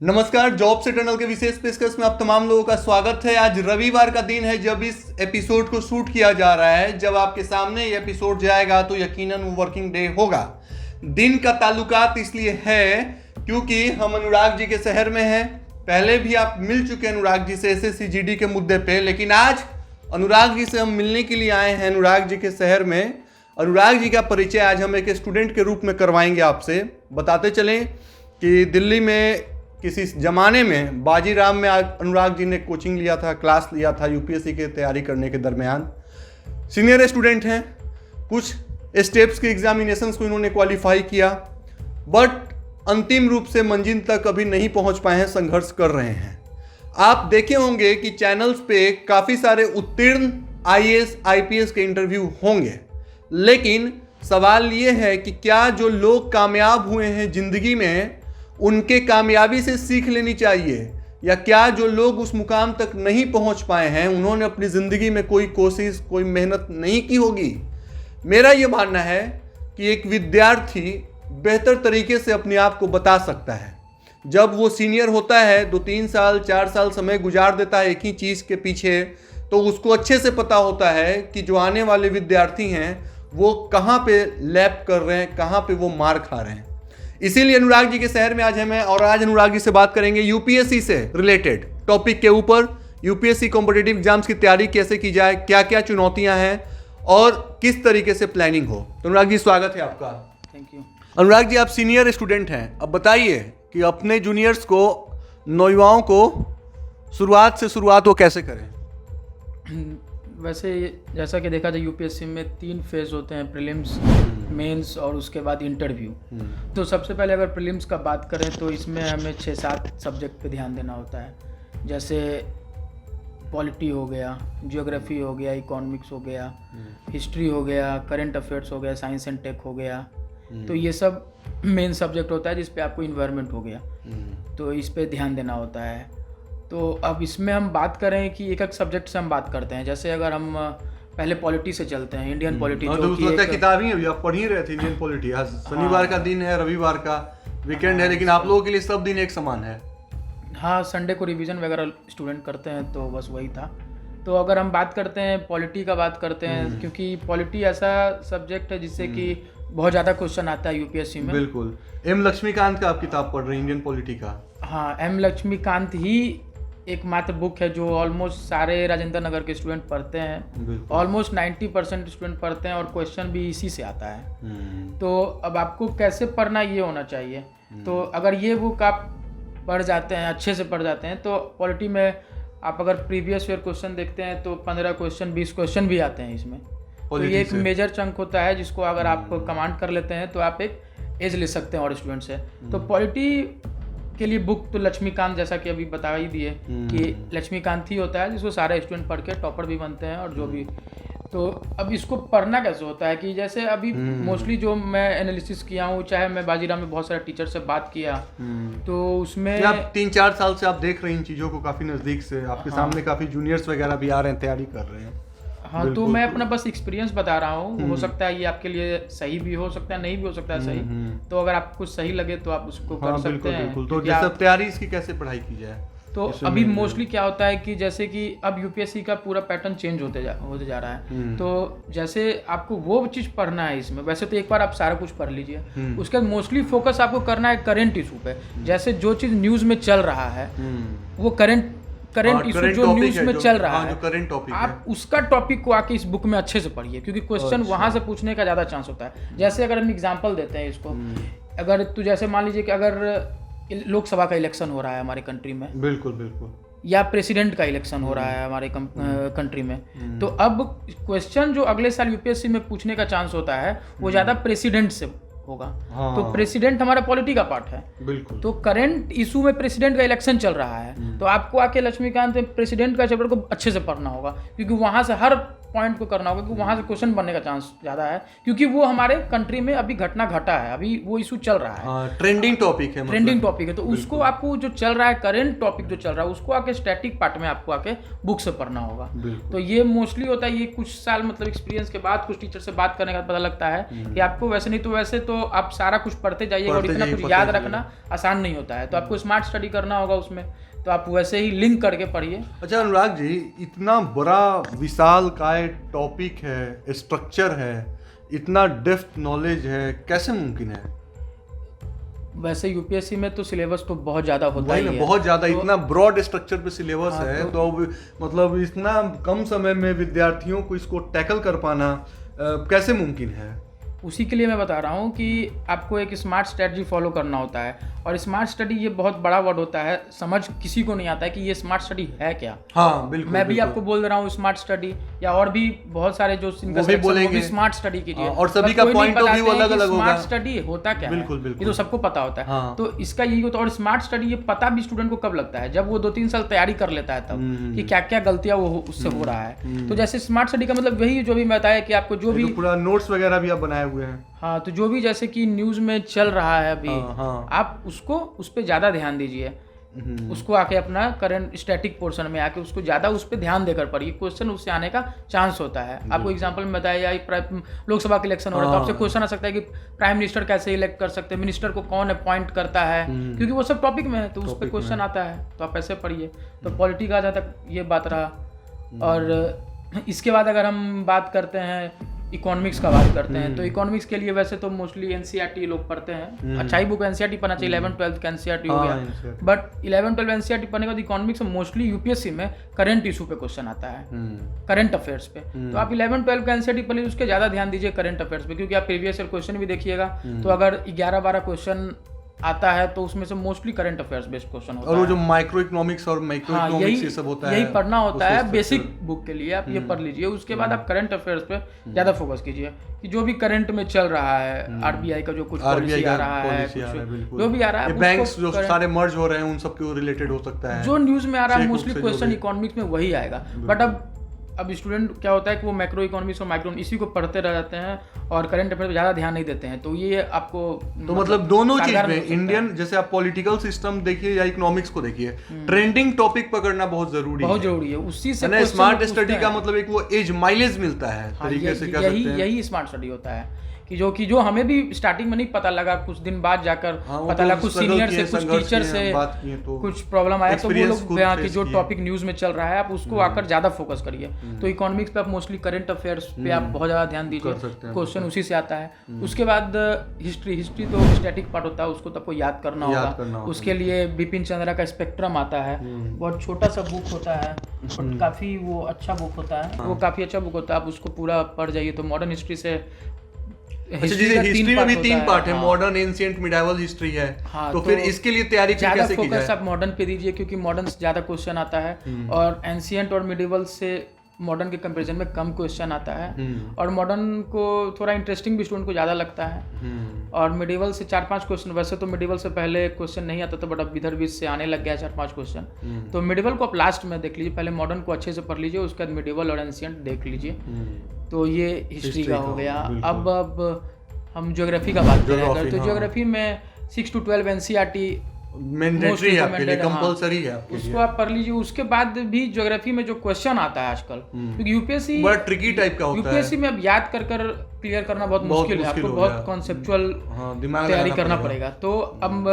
नमस्कार, जॉब से टनल के विशेष पेशकश में आप तमाम लोगों का स्वागत है। आज रविवार का दिन है जब इस एपिसोड को शूट किया जा रहा है। जब आपके सामने ये एपिसोड जाएगा तो यकीनन वो वर्किंग डे होगा। दिन का ताल्लुकात इसलिए है क्योंकि हम अनुराग जी के शहर में हैं। पहले भी आप मिल चुके हैं अनुराग जी से SSC GD के मुद्दे पे, लेकिन आज अनुराग जी से हम मिलने के लिए आए हैं अनुराग जी के शहर में। अनुराग जी का परिचय आज हम एक स्टूडेंट के रूप में करवाएंगे आपसे। बताते चलें कि दिल्ली में किसी ज़माने में बाजीराम में अनुराग जी ने कोचिंग लिया था, क्लास लिया था UPSC की तैयारी करने के दरमियान। सीनियर स्टूडेंट हैं, कुछ स्टेप्स के एग्जामिनेशंस को इन्होंने क्वालिफाई किया, बट अंतिम रूप से मंजिल तक अभी नहीं पहुंच पाए हैं, संघर्ष कर रहे हैं। आप देखे होंगे कि चैनल्स पे काफ़ी सारे उत्तीर्ण IAS IPS के इंटरव्यू होंगे, लेकिन सवाल ये है कि क्या जो लोग कामयाब हुए हैं ज़िंदगी में उनके कामयाबी से सीख लेनी चाहिए, या क्या जो लोग उस मुकाम तक नहीं पहुंच पाए हैं उन्होंने अपनी ज़िंदगी में कोई कोशिश, कोई मेहनत नहीं की होगी। मेरा ये मानना है कि एक विद्यार्थी बेहतर तरीके से अपने आप को बता सकता है। जब वो सीनियर होता है, 2-3 साल 4 साल समय गुजार देता है एक ही चीज़ के पीछे, तो उसको अच्छे से पता होता है कि जो आने वाले विद्यार्थी हैं वो कहाँ पे लैप कर रहे हैं, कहाँ पे वो मार खा रहे हैं। इसीलिए अनुराग जी के शहर में आज हम हैं और आज अनुराग जी से बात करेंगे UPSC से रिलेटेड टॉपिक के ऊपर। UPSC कॉम्पिटिटिव एग्जाम्स की तैयारी कैसे की जाए, क्या क्या चुनौतियां हैं और किस तरीके से प्लानिंग हो। तो अनुराग जी, स्वागत है आपका। Thank you. अनुराग जी, आप सीनियर स्टूडेंट हैं, अब बताइए कि अपने जूनियर्स को, नौयुवाओं को शुरुआत वो कैसे करें। वैसे जैसा कि देखा जाए UPSC में 3 फेज़ होते हैं, प्रीलिम्स, मेंस और उसके बाद इंटरव्यू। तो सबसे पहले अगर प्रीलिम्स का बात करें तो इसमें हमें 6-7 सब्जेक्ट पे ध्यान देना होता है, जैसे पॉलिटी हो गया, ज्योग्राफी हो गया, इकोनॉमिक्स हो गया, हिस्ट्री हो गया, करंट अफेयर्स हो गया, साइंस एंड टेक हो गया। तो ये सब मेन सब्जेक्ट होता है जिस पे आपको इन्वायरमेंट हो गया, तो इस पे ध्यान देना होता है। तो अब इसमें हम बात करें कि एक एक सब्जेक्ट से हम बात करते हैं। जैसे अगर हम पहले पॉलिटी से चलते हैं, इंडियन पॉलिटी, जो कि एक किताब ही आप पढ़ ही रहे थे इंडियन पॉलिटी। आज शनिवार का दिन है, रविवार का वीकेंड है, लेकिन आप लोगों के लिए सब दिन एक समान है। हाँ, संडे को रिवीजन वगैरह स्टूडेंट करते हैं, तो बस वही था। तो अगर हम बात करते हैं पॉलिटी का, बात करते हैं, क्योंकि पॉलिटी ऐसा सब्जेक्ट है जिससे कि बहुत ज़्यादा क्वेश्चन आता है UPSC में। बिल्कुल। M लक्ष्मीकांत का आप किताब पढ़ रहे हैं, इंडियन पॉलिटी का। हाँ, M लक्ष्मीकांत ही एकमात्र बुक है जो ऑलमोस्ट सारे राजेंद्र नगर के स्टूडेंट पढ़ते हैं। ऑलमोस्ट 90% स्टूडेंट पढ़ते हैं और क्वेश्चन भी इसी से आता है। तो अब आपको कैसे पढ़ना ये होना चाहिए। तो अगर ये बुक आप पढ़ जाते हैं, अच्छे से पढ़ जाते हैं, तो पॉलिटी में आप अगर प्रीवियस ईयर क्वेश्चन देखते हैं तो 15 क्वेश्चन 20 क्वेश्चन भी आते हैं इसमें। तो ये एक मेजर चंक होता है जिसको अगर आप कमांड कर लेते हैं तो आप एक एज ले सकते हैं और स्टूडेंट से। तो पॉलिटी के लिए बुक तो लक्ष्मीकांत, जैसा कि अभी बता ही दिए कि लक्ष्मीकांत ही होता है जिसको सारे स्टूडेंट पढ़ के टॉपर भी बनते हैं और जो भी। तो अब इसको पढ़ना कैसे होता है कि जैसे अभी मोस्टली जो मैं एनालिसिस किया हूँ, चाहे मैं बाजीराम में बहुत सारे टीचर से बात किया, तो उसमें आप 3-4 साल से आप देख रहे हैं इन चीज़ों को काफ़ी नज़दीक से। आपके सामने काफ़ी जूनियर्स वगैरह भी आ रहे हैं, तैयारी कर रहे हैं। हाँ, तो मैं अपना बस एक्सपीरियंस बता रहा हूँ। हो सकता है ये आपके लिए सही भी हो सकता है, नहीं भी हो सकता है सही। तो अगर आपको सही लगे तो आप उसको कर सकते हैं। बिल्कुल। तो जैसे तैयारी इसकी कैसे पढ़ाई की जाए, तो अभी मोस्टली क्या होता है कि जैसे कि अब UPSC का पूरा पैटर्न चेंज होते जा रहा है। तो जैसे आपको वो चीज़ पढ़ना है इसमें, वैसे तो एक बार आप सारा कुछ पढ़ लीजिए, उसके बाद मोस्टली फोकस आपको करना है करंट इशू पे। जैसे जो चीज़ न्यूज़ में चल रहा है वो करंट इशू जो न्यूज में चल रहा है, करंट टॉपिक आप उसका टॉपिक को आके इस बुक में अच्छे से पढ़िए, क्योंकि क्वेश्चन वहां से पूछने का ज्यादा चांस होता है। जैसे अगर हम एग्जांपल देते हैं इसको, अगर तो जैसे मान लीजिए कि अगर लोकसभा का इलेक्शन हो रहा है हमारे कंट्री में, बिल्कुल, या प्रेसिडेंट का इलेक्शन हो रहा है हमारे कंट्री में, तो अब क्वेश्चन जो अगले साल UPSC में पूछने का चांस होता है वो ज्यादा प्रेसिडेंट से होगा। तो प्रेसिडेंट हमारा पॉलिटी का पार्ट है। बिल्कुल। तो करंट इशू में प्रेसिडेंट का इलेक्शन चल रहा है, तो आपको आके लक्ष्मीकांत में प्रेसिडेंट का चैप्टर को अच्छे से पढ़ना होगा, क्योंकि वहां से हर पॉइंट को करना होगा कि वहाँ से क्वेश्चन बनने का चांस ज़्यादा है, क्योंकि वो हमारे कंट्री में अभी घटना घटा है, अभी वो इशू चल रहा है, ट्रेंडिंग टॉपिक है, ट्रेंडिंग टॉपिक है। तो उसको आपको जो चल रहा है, करेंट टॉपिक जो चल रहा है, उसको आके स्टैटिक पार्ट में आपको आके बुक से पढ़ना होगा। तो ये मोस्टली होता है, ये कुछ साल मतलब एक्सपीरियंस के बाद, कुछ टीचर से बात करने का पता लगता है कि आपको वैसे नहीं तो वैसे तो आप सारा कुछ पढ़ते जाइएगा और इतना कुछ याद रखना आसान नहीं होता है, तो आपको स्मार्ट स्टडी करना होगा उसमें, तो आप वैसे ही लिंक करके पढ़िए। अच्छा अनुराग जी, इतना बड़ा विशाल काय टॉपिक है, स्ट्रक्चर है, इतना डेप्थ नॉलेज है, कैसे मुमकिन है? वैसे यूपीएससी में तो सिलेबस तो बहुत ज़्यादा होता ही है, बहुत ज़्यादा, तो इतना ब्रॉड स्ट्रक्चर पे सिलेबस हाँ, है, तो अब मतलब इतना कम समय में विद्यार्थियों को इसको टैकल कर पाना कैसे मुमकिन है? उसी के लिए मैं बता रहा हूँ कि आपको एक स्मार्ट स्ट्रेटजी फॉलो करना होता है, और स्मार्ट स्टडी ये बहुत बड़ा वर्ड होता है, समझ किसी को नहीं आता है कि ये स्मार्ट स्टडी है क्या। हाँ बिल्कुल, मैं भी आपको बोल रहा हूँ स्मार्ट स्टडी, या और भी बहुत सारे जो बोलेंगे स्मार्ट स्टडी कीजिए, और सभी का पॉइंट ऑफ व्यू अलग अलग होगा। स्मार्ट स्टडी होता क्या है, ये तो सबको पता होता है। तो इसका यही होता है, और स्मार्ट स्टडी ये पता भी स्टूडेंट को कब लगता है, जब वो 2-3 साल तैयारी कर लेता है तब, कि क्या क्या गलतियां वो उससे हो रहा है। तो जैसे स्मार्ट स्टडी का मतलब वही जो भी बताया कि आपको जो भी पूरा नोट्स वगैरह भी आप बनाए हुए हैं। हाँ, तो जो भी जैसे कि न्यूज़ में चल रहा है अभी, आप उसको उस पर ज़्यादा ध्यान दीजिए, उसको आके अपना करंट स्टैटिक पोर्शन में आके उसको ज़्यादा उस पर ध्यान देकर पढ़िए, क्वेश्चन उससे आने का चांस होता है। आपको एग्जांपल में बताया, लोकसभा का इलेक्शन हो रहा है, तो आपसे क्वेश्चन आ सकता है कि प्राइम मिनिस्टर कैसे इलेक्ट कर सकते हैं, मिनिस्टर को कौन अपॉइंट करता है, क्योंकि वो सब टॉपिक में है, तो उस पर क्वेश्चन आता है, तो आप ऐसे पढ़िए। तो पॉलिटिक्स आ जाता है, ये बात रहा। और इसके बाद अगर हम बात करते हैं इकोनॉमिक्स का बात करते हैं, तो इकोनॉमिक्स के लिए वैसे तो मोस्टली एनसीईआरटी लोग पढ़ते हैं, अच्छा ही बुक एनसीईआरटी पढ़ना चाहिए, 11-12 का एनसीईआरटी हो गया, बट 11-12 एनसीईआरटी पढ़ने के बाद इकोनॉमिक्स में मोस्टली यूपीएससी में करंट इशू पे क्वेश्चन आता है, करंट अफेयर्स पे। तो आप 11-12 का एनसीईआरटी पढ़ लीजिए, उसके ज़्यादा ध्यान दीजिए करंट अफेयर्स पे, क्योंकि आप प्रीवियस ईयर क्वेश्चन भी देखिएगा, तो अगर 11-12 क्वेश्चन आता है तो उसमें से mostly current affairs based question होता है, और वो जो माइक्रो इकोनॉमिक्स और माइक्रो इकोनॉमिक्स ये सब होता है, यही पढ़ना होता है बेसिक बुक के लिए, आप ये पढ़ लीजिए। उसके बाद आप करंट अफेयर्स पे ज़्यादा फोकस कीजिए, कि जो भी करंट में चल रहा है, आरबीआई का जो कुछ पॉलिसी आ रहा है, जो भी आ रहा है, बैंक्स जो सारे मर्ज हो रहे हैं उन सब के रिलेटेड हो सकता है, जो न्यूज़ में आ रहा है मोस्टली क्वेश्चन इकोनॉमिक्स में वही आएगा। बट अब स्टूडेंट क्या होता है कि वो मैक्रो इकोनॉमिक्स और माइक्रो इसी को पढ़ते रह जाते हैं और करंट अफेयर पे ज़्यादा ध्यान नहीं देते हैं, तो ये आपको तो मतलब दोनों चीज में इंडियन, जैसे आप पॉलिटिकल सिस्टम देखिए या इकोनॉमिक्स को देखिए, ट्रेंडिंग टॉपिक पकड़ना बहुत जरूरी है। उसी से स्मार्ट स्टडी का मतलब एक वो एज माइलेज मिलता है तरीके से, कह सकते हैं यही स्मार्ट स्टडी होता है, कि जो हमें भी स्टार्टिंग में नहीं पता लगा, कुछ दिन बाद जाकर पता लगा, कुछ सीनियर से, कुछ टीचर से कुछ प्रॉब्लम आया, तो वो लोग कि जो टॉपिक न्यूज़ में चल रहा है आप उसको आकर ज़्यादा फोकस करिए। तो इकोनॉमिक्स पे आप मोस्टली करंट अफेयर्स पे आप बहुत ज़्यादा ध्यान दीजिए, क्वेश्चन उसी से आता है। उसके बाद हिस्ट्री तो स्टैटिक पार्ट होता है, उसको तो आपको याद करना होगा। उसके लिए बिपिन चंद्रा का स्पेक्ट्रम आता है, बहुत छोटा सा बुक होता है, काफ़ी वो अच्छा बुक होता है, वो काफ़ी अच्छा बुक होता है, आप उसको पूरा पढ़ जाइए। तो मॉडर्न हिस्ट्री से हिस्ट्री में भी 3 पार्ट है, मॉडर्न, एंशिएंट, मिडाइवल हिस्ट्री है। तो फिर इसके लिए तैयारी कैसे की जाए? आप मॉडर्न पे दीजिए, क्योंकि मॉडर्न से ज्यादा क्वेश्चन आता है, और एंशिएंट और मिडिवल से मॉडर्न के कंपैरिजन में कम क्वेश्चन आता है, और मॉडर्न को थोड़ा इंटरेस्टिंग भी स्टूडेंट को ज़्यादा लगता है। और मिडिवल से 4-5 क्वेश्चन, वैसे तो मिडिवल से पहले क्वेश्चन नहीं आता था, बट अब इधर बीच से आने लग गया 4-5 क्वेश्चन। तो मिडिवल को आप लास्ट में देख लीजिए, पहले मॉडर्न को अच्छे से पढ़ लीजिए, उसके बाद मिडिवल और एंशिएंट देख लीजिए। तो ये हिस्ट्री का हो गया। अब हम ज्योग्राफी का बात करें, तो ज्योग्राफी में 6 to 12 एनसीईआरटी मैंडेटरी है आपके लिए, कंपलसरी है आपके लिए, उसको आप पढ़ लीजिए। उसके बाद भी ज्योग्राफी में जो क्वेश्चन आता है आजकल, क्योंकि यूपीएससी बड़ा ट्रिकी टाइप का होता है, यूपीएससी में अब याद कर क्लियर करना बहुत मुश्किल है, आपको बहुत कॉन्सेप्चुअल तैयारी करना पड़ेगा। तो अब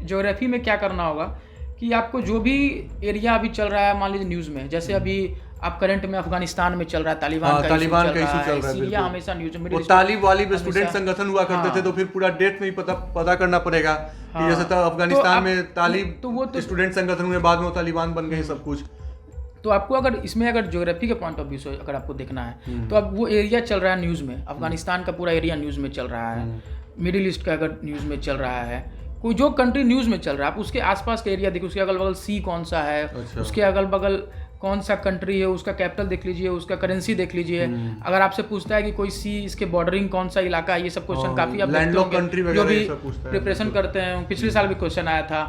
ज्योग्राफी में क्या करना होगा कि आपको जो भी एरिया अभी चल रहा है, मान लीजिए न्यूज़ में, जैसे अभी आप करंट में अफगानिस्तान में चल रहा है, तालिबान का इशू चल रहा है, सीरिया हमेशा न्यूज़ में, वो तालिब वाली स्टूडेंट संगठन हुआ करते थे, तो फिर पूरा डेट में ही पता करना पड़ेगा कि जैसे अफगानिस्तान में तालिब स्टूडेंट संगठन हुए, बाद में तालिबान बन गए सब कुछ। तो आपको अगर इसमें अगर ज्योग्राफी के पॉइंट ऑफ व्यू से अगर आपको देखना है, तो अब वो एरिया चल रहा है न्यूज़ में, अफगानिस्तान का पूरा एरिया न्यूज़ में चल रहा है, मिडिल ईस्ट का अगर न्यूज़ में चल रहा है, कोई जो कंट्री न्यूज़ में चल रहा है, आप उसके आसपास का एरिया देखिए, उसके अगल बगल सी कौन सा है, उसके अगल बगल कौन सा कंट्री है, उसका कैपिटल देख लीजिए, उसका करेंसी देख लीजिए। अगर आपसे पूछता है कि कोई सी, इसके बॉर्डरिंग कौन सा इलाका है, ये सब क्वेश्चन काफ़ी आप लैंडलॉक कंट्री जो भी प्रिपरेशन करते हैं, पिछले साल भी क्वेश्चन आया था,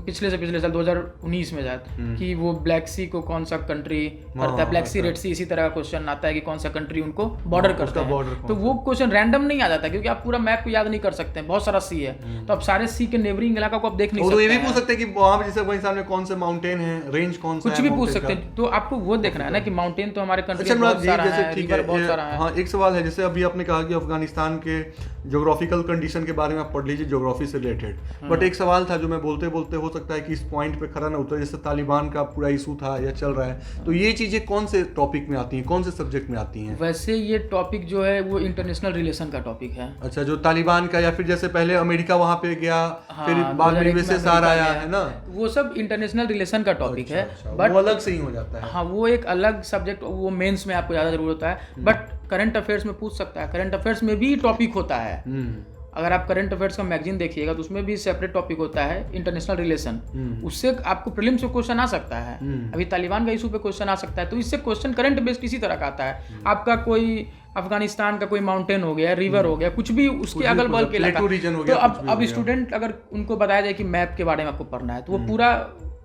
पिछले साल 2019 में शायद कि वो ब्लैक सी को कौन सा कंट्री करता है, ब्लैक सी रेड सी, इसी तरह का क्वेश्चन आता है कि कौन सा कंट्री उनको बॉर्डर करता है। तो वो क्वेश्चन रैंडम नहीं आ जाता क्योंकि आप पूरा मैप को याद नहीं कर सकते हैं, बहुत सारा सी है, तो आप सारे सी के नेबरिंग इलाका को आप देख नहीं सकते। तो ये भी पूछ सकते हैं कि वहां पे जैसे वहीं सामने कौन से माउंटेन है, रेंज कौन सा है, कुछ भी पूछ सकते हैं। तो आपको वो देखना है ना कि माउंटेन तो हमारे कंट्री में बहुत सारा है, रिवर बहुत सारा है। हाँ, एक सवाल है, जैसे अभी आपने कहा कि अफगानिस्तान के ज्योग्राफिकल कंडीशन के बारे में आप पढ़ लीजिए ज्योग्राफी से रिलेटेड, बट एक सवाल था जो मैं बोलते बोलते हो सकता है कि इस पॉइंट पे खरा ना उतरे, जैसे तालिबान का पूरा इशू था या चल रहा है, तो ये चीजें कौन से टॉपिक में आती हैं, कौन से सब्जेक्ट में आती हैं? वैसे ये टॉपिक जो है वो इंटरनेशनल रिलेशन का टॉपिक है। अच्छा, जो तालिबान का या फिर जैसे पहले अमेरिका वहां पे गया, फिर बाद में यूएसएसआर आया है ना, वो सब इंटरनेशनल रिलेशन का टॉपिक है। बट वो अलग से ही हो जाता है। हाँ, वो एक अलग सब्जेक्ट, वो मेंस में आपको ज्यादा जरूरत होता है, बट करंट अफेयर्स में पूछ सकता है। करंट अफेयर्स में भी टॉपिक होता है। अगर आप करंट अफेयर्स का मैगजीन देखिएगा तो उसमें भी सेपरेट टॉपिक होता है इंटरनेशनल रिलेशन, उससे आपको प्रीलिम्स में क्वेश्चन आ सकता है। अभी तालिबान का इशू पे क्वेश्चन आ सकता है, तो इससे क्वेश्चन करंट बेस्ड इसी तरह का आता है। आपका कोई अफगानिस्तान का कोई माउंटेन हो गया, रिवर हो गया, कुछ भी उसके अगल बगल के इलाका, तो अब स्टूडेंट अगर उनको बताया जाए कि मैप के बारे में आपको पढ़ना है, तो वो पूरा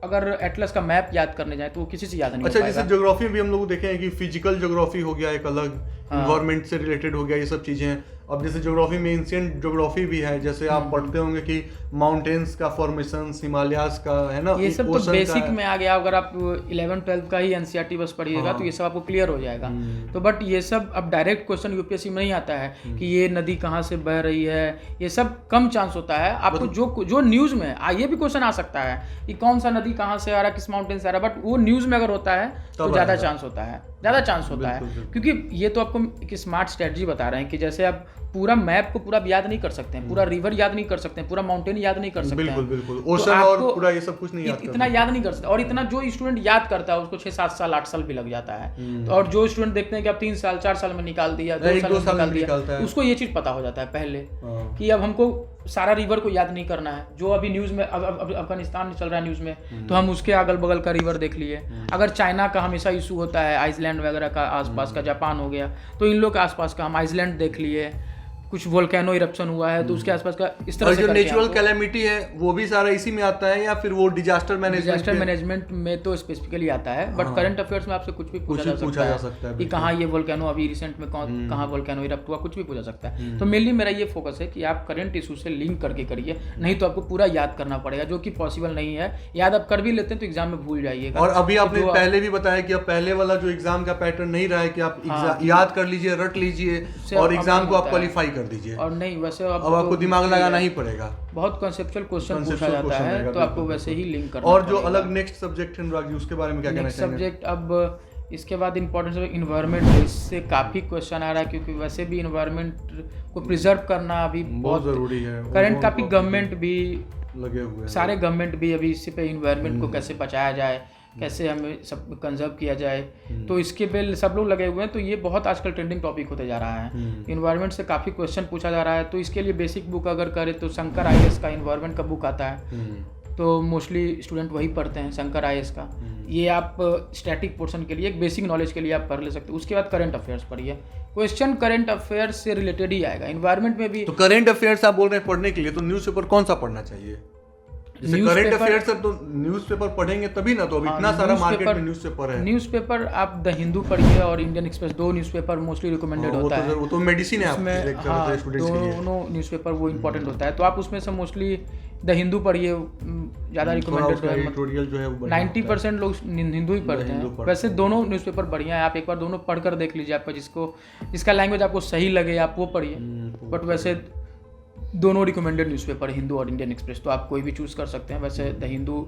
अगर एटलस का मैप याद करने जाए तो वो किसी से याद नहीं हो पाएगा। जैसे ज्योग्राफी भी हम लोग देखे हैं कि फिजिकल ज्योग्राफी हो गया, एक अलग एनवायरनमेंट से रिलेटेड हो गया, ये सब चीजें हैं। अब जैसे ज्योग्राफी में एंशिएंट ज्योग्राफी भी है, जैसे आप पढ़ते होंगे कि माउंटेन्स का फॉर्मेशन, हिमालयास का, है ना, ये सब तो बेसिक में आ गया। अगर आप 11-12 का ही एनसीईआरटी बस पढ़िएगा तो ये सब आपको क्लियर हो जाएगा। तो बट ये सब अब डायरेक्ट क्वेश्चन यूपीएससी में नहीं आता है कि ये नदी कहाँ से बह रही है, ये सब कम चांस होता है। आपको जो न्यूज में ये भी क्वेश्चन आ सकता है कि कौन सा नदी कहाँ से आ रहा है, किस माउंटेन से आ रहा है, बट वो न्यूज में अगर होता है तो ज़्यादा चांस होता है, क्योंकि ये तो आपको एक स्मार्ट स्ट्रेटजी बता रहे हैं कि जैसे आप पूरा मैप को पूरा याद नहीं कर सकते हैं, पूरा रिवर याद नहीं कर सकते हैं, पूरा माउंटेन याद नहीं कर सकते हैं, बिल्कुल ओशन और पूरा ये सब कुछ नहीं याद इतना याद नहीं कर सकते। और इतना जो स्टूडेंट याद करता है उसको 6-7 साल 8 साल भी लग जाता है। और जो स्टूडेंट देखते हैं कि आप 3 साल 4 साल में निकाल दिया, 2 साल में निकाल दिया, उसको ये चीज पता हो जाता है पहले कि अब हमको सारा रिवर को याद नहीं करना है। जो अभी न्यूज में अब अफगानिस्तान में चल रहा है न्यूज में, तो हम उसके अगल बगल का रिवर देख लिए। अगर चाइना का हमेशा इशू होता है, आइसलैंड वगैरह का आसपास का, जापान हो गया, तो इन लोग के आसपास का हम आइसलैंड देख लिए। कुछ वोल्केनो इरप्शन हुआ है तो उसके आसपास का इस तरह और से जो नेचुरल कैलेमिटी है वो भी सारा इसी में आता है, या फिर वो डिजास्टर मैनेजमेंट में तो स्पेसिफिकली आता है। बट करंट अफेयर्स में आपसे कुछ भी पूछा जा सकता है कि कहाँ ये वोल्केनो अभी रिसेंट में कहाँ वोल्केनो इरप्ट हुआ, कुछ भी पूछा सकता है। तो मेनली मेरा ये फोकस है कि आप करंट इशू से लिंक करके करिए, नहीं तो आपको पूरा याद करना पड़ेगा, जो कि पॉसिबल नहीं है। याद आप कर भी लेते हैं तो एग्जाम में भूल जाइएगा। और अभी आपने पहले भी बताया कि अब पहले वाला जो एग्जाम का पैटर्न नहीं रहा है कि आप याद कर लीजिए, रट लीजिए और एग्जाम को आप क्वालिफाई कर दीजिए। और नहीं, वैसे अब आपको दिमाग लगाना ही पड़ेगा, बहुत कॉन्सेप्चुअल क्वेश्चन पूछा जाता है, तो आपको वैसे ही लिंक करना और जो अलग नेक्स्ट सब्जेक्ट है अनुराग जी, उसके बारे में क्या कहना चाहेंगे? सब्जेक्ट अब इसके बाद इंपॉर्टेंस ऑफ इन्वायरमेंट, इससे काफ़ी क्वेश्चन आ रहा है क्योंकि वैसे भी इन्वायरमेंट को प्रिजर्व करना अभी बहुत ज़रूरी है। करंट काफ़ी गवर्नमेंट भी लगे हुए हैं, सारे गवर्नमेंट भी अभी इसी पे इन्वायरमेंट को कैसे बचाया जाए, कैसे हमें सब कंजर्व किया जाए, तो इसके पे सब लोग लगे हुए हैं। तो ये बहुत आजकल ट्रेंडिंग टॉपिक होते जा रहा है। इन्वायरमेंट से काफ़ी क्वेश्चन पूछा जा रहा है, तो इसके लिए बेसिक बुक अगर करें तो शंकर IAS का इन्वायरमेंट का बुक आता है, तो मोस्टली स्टूडेंट वही पढ़ते हैं, शंकर IAS का। ये आप स्टैटिक पोर्शन के लिए, एक बेसिक नॉलेज के लिए आप पढ़ ले सकते हो। उसके बाद करंट अफेयर्स पढ़िए, क्वेश्चन करंट अफेयर्स से रिलेटेड ही आएगा। इन्वायरमेंट में भी तो करंट अफेयर्स आप बोल रहे हैं पढ़ने के लिए, तो न्यूज़पेपर कौन सा पढ़ना चाहिए? जैसे करंट अफेयर्स है तो न्यूज़पेपर पढ़ेंगे तभी ना, तो अब इतना सारा मार्केट में न्यूज़पेपर है। न्यूज़पेपर आप द हिंदू पढ़िए और Indian express, 2 newspaper mostly recommended होता है। वो तो मेडिसिन है उसमें, हाँ, दोनों न्यूज़पेपर वो इंपॉर्टेंट होता है। तो आप उसमें से मोस्टली द हिंदू पढ़िए, ज़्यादा रिकमेंडेड है। एडिटोरियल जो है 90% लोग हिंदू ही पढ़ते हैं। वैसे दोनों न्यूज़पेपर बढ़िया है, आप एक बार दोनों पढ़कर देख लीजिए। आपका जिसका लैंग्वेज आपको सही लगे आप वो पढ़िए। बट वैसे दोनों रिकमेंडेड न्यूज़पेपर, हिंदू और इंडियन एक्सप्रेस, तो आप कोई भी चूज़ कर सकते हैं। वैसे द हिंदू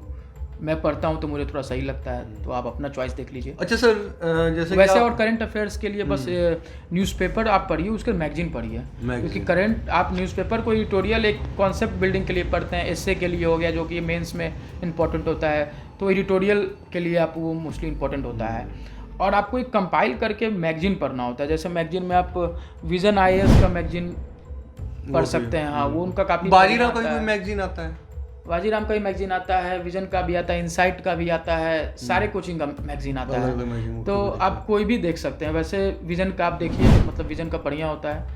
मैं पढ़ता हूँ तो मुझे थोड़ा सही लगता है, तो आप अपना चॉइस देख लीजिए। अच्छा सर, जैसे वैसे और करंट अफेयर्स के लिए बस न्यूज़पेपर आप पढ़िए, उसके मैगजीन पढ़िए, क्योंकि करंट आप न्यूज़पेपर को एडिटोरियल एक कॉन्सेप्ट बिल्डिंग के लिए पढ़ते हैं, एस्से के लिए हो गया जो कि मेंस में इंपॉर्टेंट होता है, तो एडिटोरियल के लिए आप वो मोस्टली इंपॉर्टेंट होता है। और आपको एक कंपाइल करके मैगजीन पढ़ना होता है। जैसे मैगजीन में आप विजन IAS का मैगजीन पढ़ सकते हैं। हाँ, वो उनका काफ़ी बाजीराव का भी मैगजीन आता है, बाजीराम का ही मैगजीन आता है, विजन का भी आता है, इनसाइट का भी आता है, सारे कोचिंग का मैगजीन आता है। तो आप कोई भी देख सकते हैं। वैसे विजन का आप देखिए, मतलब विजन का बढ़िया होता है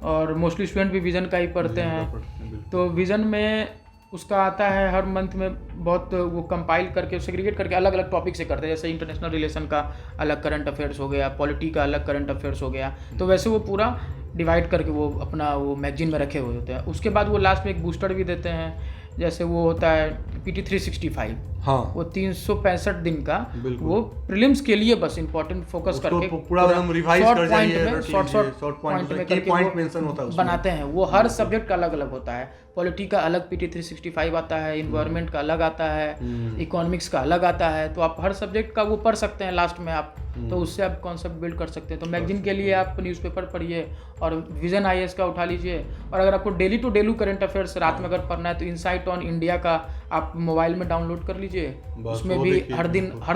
और मोस्टली स्टूडेंट भी विजन का ही पढ़ते हैं। तो विजन में उसका आता है हर मंथ में, बहुत वो कंपाइल करके सेग्रीगेट करके अलग अलग टॉपिक से करते हैं, जैसे इंटरनेशनल रिलेशन का अलग करंट अफेयर्स हो गया, पॉलिटी का अलग करंट अफेयर्स हो गया, तो वैसे वो पूरा डिवाइड करके वो अपना वो मैगजीन में रखे हुए होते हैं। उसके बाद वो लास्ट में एक बूस्टर भी देते हैं, जैसे वो होता है PT 365, हाँ, वो 365 दिन का वो प्रीलिम्स के लिए बस इंपॉर्टेंट फोकस करके पूरा एकदम रिवाइज कर जाइए, शॉर्ट पॉइंट में करके पॉइंट मेंशन होता है उसमें। बनाते हैं। वो हर सब्जेक्ट का अलग अलग होता है, पॉलिटी का अलग PT 365 आता है, इन्वायरमेंट का अलग आता है, इकोनॉमिक्स का अलग आता है, तो आप हर सब्जेक्ट का वो पढ़ सकते हैं लास्ट में आप, तो उससे आप कॉन्सेप्ट बिल्ड कर सकते हैं। तो मैगजीन के लिए आप न्यूज़पेपर पढ़िए और विजन IAS का उठा लीजिए, और अगर आपको daily to daily current affairs रात में अगर पढ़ना है तो इनसाइट ऑन इंडिया का आप मोबाइल में डाउनलोड कर लीजिए, उसमें भी हर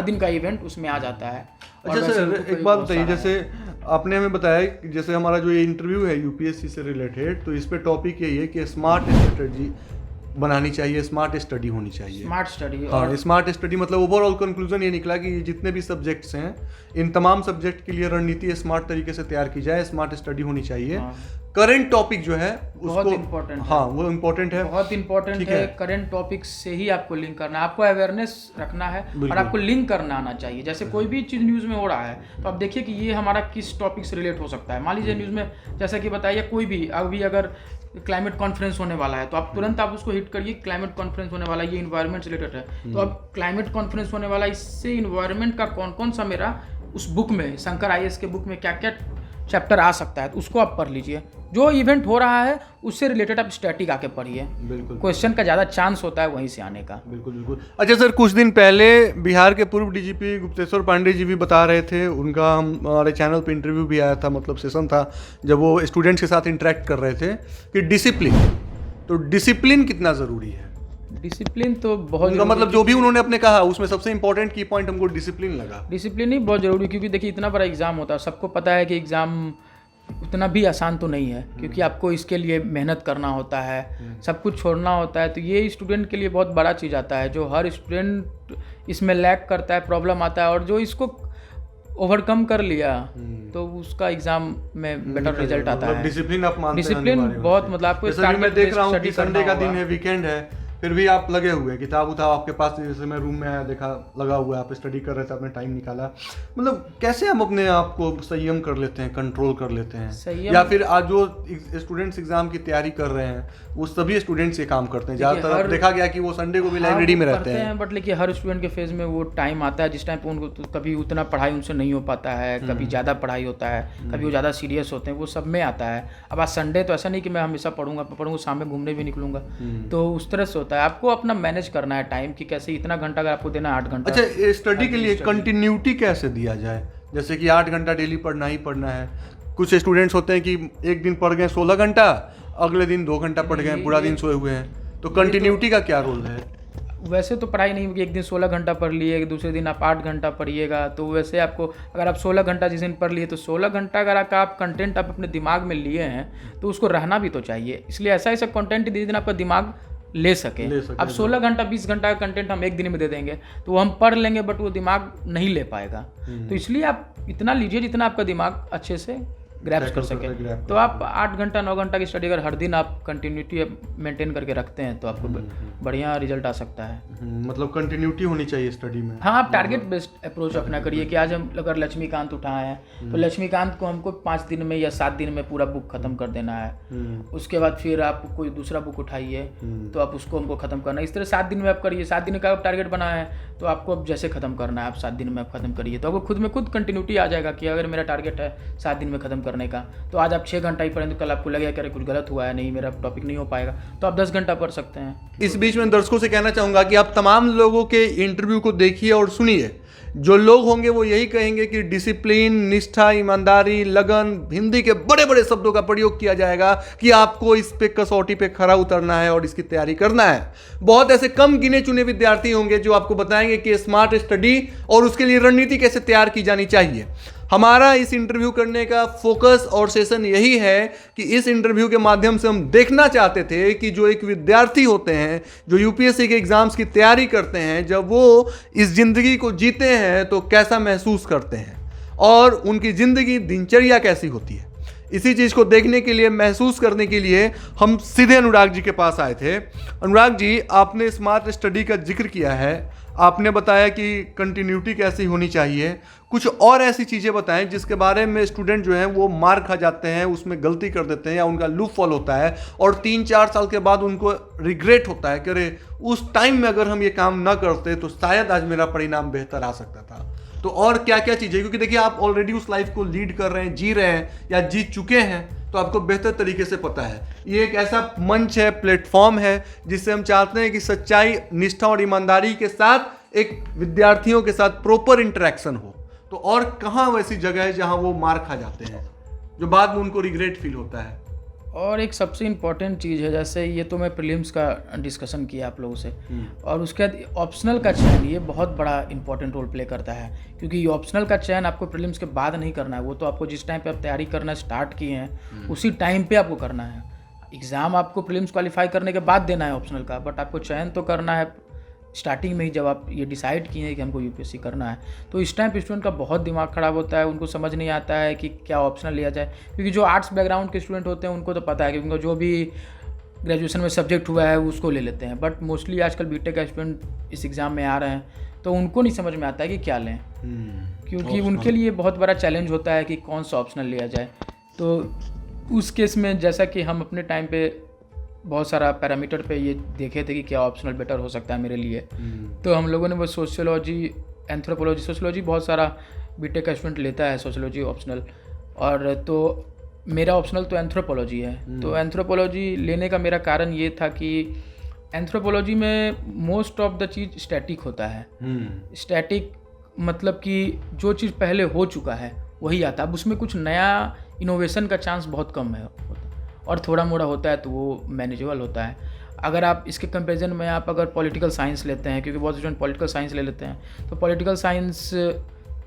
दिन का इवेंट उसमें आ जाता है। अच्छा सर, एक बात बताइए, जैसे आपने हमें बताया कि जैसे हमारा जो ये इंटरव्यू है UPSC से रिलेटेड, तो इस पे टॉपिक यही है कि स्मार्ट स्ट्रेटजी बनानी चाहिए, स्मार्ट स्टडी होनी चाहिए, स्मार्ट स्टडी। हाँ, स्मार्ट स्टडी मतलब ओवरऑल कंक्लूजन ये निकला कि जितने भी सब्जेक्ट्स हैं, इन तमाम सब्जेक्ट के लिए रणनीति स्मार्ट तरीके से तैयार की जाए, स्मार्ट स्टडी होनी चाहिए। करंट टॉपिक जो है बहुत इम्पोर्टेंट है, हाँ वो इम्पोर्टेंट है, बहुत इम्पोर्टेंट है। करंट टॉपिक से ही आपको लिंक करना है, आपको अवेयरनेस रखना है और आपको लिंक करना आना चाहिए। जैसे कोई भी चीज़ न्यूज़ में हो रहा है तो आप देखिए कि ये हमारा किस टॉपिक से रिलेट हो सकता है। मान लीजिए न्यूज़ में जैसा कि बताइए कोई भी अभी अगर क्लाइमेट कॉन्फ्रेंस होने वाला है तो आप तुरंत आप उसको हिट करिए, क्लाइमेट कॉन्फ्रेंस होने वाला है, ये इन्वायरमेंट से रिलेटेड है, तो अब क्लाइमेट कॉन्फ्रेंस होने वाला है, इससे इन्वायरमेंट का कौन कौन सा मेरा उस बुक में, शंकर IAS के बुक में क्या क्या चैप्टर आ सकता है, तो उसको आप पढ़ लीजिए। जो इवेंट हो रहा है उससे रिलेटेड आप स्टैटिक आके पढ़िए, बिल्कुल क्वेश्चन का ज़्यादा चांस होता है वहीं से आने का। बिल्कुल। अच्छा सर, कुछ दिन पहले बिहार के पूर्व DGP गुप्तेश्वर पांडे जी भी बता रहे थे, उनका हमारे चैनल पे इंटरव्यू भी आया था, मतलब सेशन था जब वो स्टूडेंट्स के साथ इंटरेक्ट कर रहे थे, कि डिसिप्लिन कितना ज़रूरी है। डिसिप्लिन तो बहुत मतलब जो भी उन्होंने अपने कहा उसमें सबसे इंपॉर्टेंट की पॉइंट हमको डिसिप्लिन लगा। डिसिप्लिन ही बहुत ज़रूरी, क्योंकि देखिए इतना बड़ा एग्ज़ाम होता है, सबको पता है कि एग्ज़ाम उतना भी आसान तो नहीं है, क्योंकि आपको इसके लिए मेहनत करना होता है, सब कुछ छोड़ना होता है, तो ये स्टूडेंट के लिए बहुत बड़ा चीज़ आता है। जो हर स्टूडेंट इसमें लैक करता है, प्रॉब्लम आता है, और जो इसको ओवरकम कर लिया तो उसका एग्जाम में बेटर रिजल्ट आता है। डिसिप्लिन आप मानते हैं? डिसिप्लिन बहुत, मतलब आपको मैं देख रहा हूँ कि संडे का दिन है, वीकेंड है, फिर भी आप लगे हुए हैं, किताब उताब आपके पास, जैसे मैं रूम में आया देखा लगा हुआ है, आप स्टडी कर रहे थे, आपने टाइम निकाला। मतलब कैसे हम अपने आप को संयम कर लेते हैं, कंट्रोल कर लेते हैं, या फिर आज जो स्टूडेंट्स एग्जाम की तैयारी कर रहे हैं वो सभी स्टूडेंट्स ये काम करते हैं? ज़्यादातर देखा गया कि वो संडे को भी लाइब्रेरी में रहते हैं, बट लेकिन हर स्टूडेंट के फेज में वो टाइम आता है जिस टाइम पे उनको तो कभी उतना पढ़ाई उनसे नहीं हो पाता है, कभी ज़्यादा पढ़ाई होता है, कभी वो ज़्यादा सीरियस होते हैं, वो सब में आता है। अब आज संडे तो ऐसा नहीं कि मैं हमेशा पढ़ूंगा, शाम में घूमने भी निकलूंगा, तो उस तरह से होता है। आपको अपना मैनेज करना है टाइम की, कैसे इतना घंटा अगर आपको देना है 8 घंटा। अच्छा, स्टडी के लिए कंटिन्यूटी कैसे दिया जाए? जैसे कि 8 घंटा डेली पढ़ना ही पढ़ना है। कुछ स्टूडेंट्स होते हैं कि एक दिन पढ़ गए 16 घंटा, अगले दिन 2 घंटा पढ़ गए, पूरा दिन सोए हुए हैं, तो कंटिन्यूटी का क्या रोल है? वैसे तो पढ़ाई नहीं होगी, एक दिन 16 घंटा पढ़ लिए, दूसरे दिन आप 8 घंटा पढ़िएगा, तो वैसे आपको अगर आप 16 घंटा जिस दिन पढ़ लिए तो 16 घंटा अगर आप कंटेंट आप अपने दिमाग में लिए हैं तो उसको रहना भी तो चाहिए। इसलिए ऐसा कंटेंट जिस दिन आपका दिमाग ले सके। अब 16 घंटा 20 घंटा का कंटेंट हम एक दिन में दे देंगे तो वो हम पढ़ लेंगे, बट वो दिमाग नहीं ले पाएगा। तो इसलिए आप इतना लीजिए जितना आपका दिमाग अच्छे से ग्रैप्स कर सके। तो आप 8 घंटा 9 घंटा की स्टडी अगर हर दिन आप कंटिन्यूटी मेंटेन करके रखते हैं तो आपको बढ़िया रिजल्ट आ सकता है। मतलब कंटिन्यूटी होनी चाहिए स्टडी में। हाँ, आप टारगेट बेस्ड अप्रोच अपना करिए कि आज हम अगर लक्ष्मीकांत उठाए हैं तो लक्ष्मीकांत को हमको 5 दिन में या 7 दिन में पूरा बुक खत्म कर देना है। उसके बाद फिर आप कोई दूसरा बुक उठाइए तो आप उसको हमको खत्म करना है। इस तरह 7 दिन में आप करिए। 7 दिन का आप टारगेट बनाया है तो आपको अब जैसे खत्म करना है आप 7 दिन में आप खत्म करिए, तो आपको खुद में खुद कंटिन्यूटी आ जाएगा कि अगर मेरा टारगेट है 7 दिन में खत्म करने का तो आज आप 6 घंटा ही पढ़ें तो कल आपको लगेगा कि अरे कुछ गलत हुआ है, नहीं मेरा टॉपिक नहीं हो पाएगा, तो आप 10 घंटा पढ़ सकते हैं। इस बीच में दर्शकों से कहना चाहूँगा कि आप तमाम लोगों के इंटरव्यू को देखिए और सुनिए। जो लोग होंगे वो यही कहेंगे कि डिसिप्लिन, निष्ठा, ईमानदारी, लगन, हिंदी के बड़े बड़े शब्दों का प्रयोग किया जाएगा कि आपको इस पे कसौटी पे खरा उतरना है और इसकी तैयारी करना है। बहुत ऐसे कम गिने चुने विद्यार्थी होंगे जो आपको बताएंगे कि स्मार्ट स्टडी और उसके लिए रणनीति कैसे तैयार की जानी चाहिए। हमारा इस इंटरव्यू करने का फोकस और सेशन यही है कि इस इंटरव्यू के माध्यम से हम देखना चाहते थे कि जो एक विद्यार्थी होते हैं, जो यूपीएससी के एग्जाम्स की तैयारी करते हैं, जब वो इस जिंदगी को जीते हैं तो कैसा महसूस करते हैं और उनकी जिंदगी दिनचर्या कैसी होती है। इसी चीज़ को देखने के लिए, महसूस करने के लिए हम सीधे अनुराग जी के पास आए थे। अनुराग जी, आपने स्मार्ट स्टडी का जिक्र किया है, आपने बताया कि कंटिन्यूटी कैसी होनी चाहिए, कुछ और ऐसी चीज़ें बताएं जिसके बारे में स्टूडेंट जो हैं वो मार खा जाते हैं, उसमें गलती कर देते हैं या उनका लूप फॉल होता है और 3-4 साल के बाद उनको रिग्रेट होता है कि अरे उस टाइम में अगर हम ये काम ना करते तो शायद आज मेरा परिणाम बेहतर आ सकता था। तो और क्या क्या चीज़ें, क्योंकि देखिए आप ऑलरेडी उस लाइफ को लीड कर रहे हैं, जी रहे हैं या जी चुके हैं, तो आपको बेहतर तरीके से पता है। ये एक ऐसा मंच है, प्लेटफॉर्म है, जिससे हम चाहते हैं कि सच्चाई, निष्ठा और ईमानदारी के साथ एक विद्यार्थियों के साथ प्रॉपर इंटरेक्शन हो। तो और कहाँ वैसी जगह है जहाँ वो मार खा जाते हैं, जो बाद में उनको रिग्रेट फील होता है? और एक सबसे इम्पॉर्टेंट चीज़ है, जैसे ये तो मैं प्रीलिम्स का डिस्कशन किया आप लोगों से, और उसके बाद ऑप्शनल का चयन, ये बहुत बड़ा इंपॉर्टेंट रोल प्ले करता है, क्योंकि ये ऑप्शनल का चयन आपको प्रीलिम्स के बाद नहीं करना है, वो तो आपको जिस टाइम पे आप तैयारी करना स्टार्ट किए हैं उसी टाइम पे आपको करना है। एग्ज़ाम आपको प्रीलिम्स क्वालिफाई करने के बाद देना है ऑप्शनल का, बट आपको चयन तो करना है स्टार्टिंग में ही, जब आप ये डिसाइड किए हैं कि हमको यूपीएससी करना है। तो इस टाइम पे स्टूडेंट का बहुत दिमाग ख़राब होता है, उनको समझ नहीं आता है कि क्या ऑप्शनल लिया जाए, क्योंकि जो आर्ट्स बैकग्राउंड के स्टूडेंट होते हैं उनको तो पता है कि उनका जो भी ग्रेजुएशन में सब्जेक्ट हुआ है उसको ले लेते हैं, बट मोस्टली आजकल बीटेक का स्टूडेंट इस एग्ज़ाम में आ रहे हैं तो उनको नहीं समझ में आता है कि क्या लें, क्योंकि उनके लिए बहुत बड़ा चैलेंज होता है कि कौन सा ऑप्शनल लिया जाए। तो उस केस में जैसा कि हम अपने टाइम पे बहुत सारा पैरामीटर पे ये देखे थे कि क्या ऑप्शनल बेटर हो सकता है मेरे लिए, तो हम लोगों ने वो सोशियोलॉजी, एंथ्रोपोलॉजी, सोशियोलॉजी बहुत सारा बीटेक का स्टूडेंट लेता है सोशियोलॉजी ऑप्शनल, और तो मेरा ऑप्शनल तो एंथ्रोपोलॉजी है। तो एंथ्रोपोलॉजी लेने का मेरा कारण ये था कि एंथ्रोपोलॉजी में most of the cheese static होता है। स्टैटिक मतलब कि जो चीज़ पहले हो चुका है वही आता है, अब उसमें कुछ नया इनोवेशन का चांस बहुत कम है, और थोड़ा मोड़ा होता है तो वो मैनेजेबल होता है। अगर आप इसके कंपैरिजन में आप अगर पॉलिटिकल साइंस लेते हैं, क्योंकि बहुत स्टूडेंट पॉलिटिकल साइंस ले लेते हैं, तो पॉलिटिकल साइंस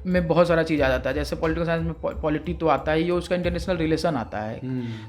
में बहुत सारा चीज़ आ जाता है। जैसे पॉलिटिकल साइंस में पॉलिटी तो आता ही है, उसका इंटरनेशनल रिलेशन आता है,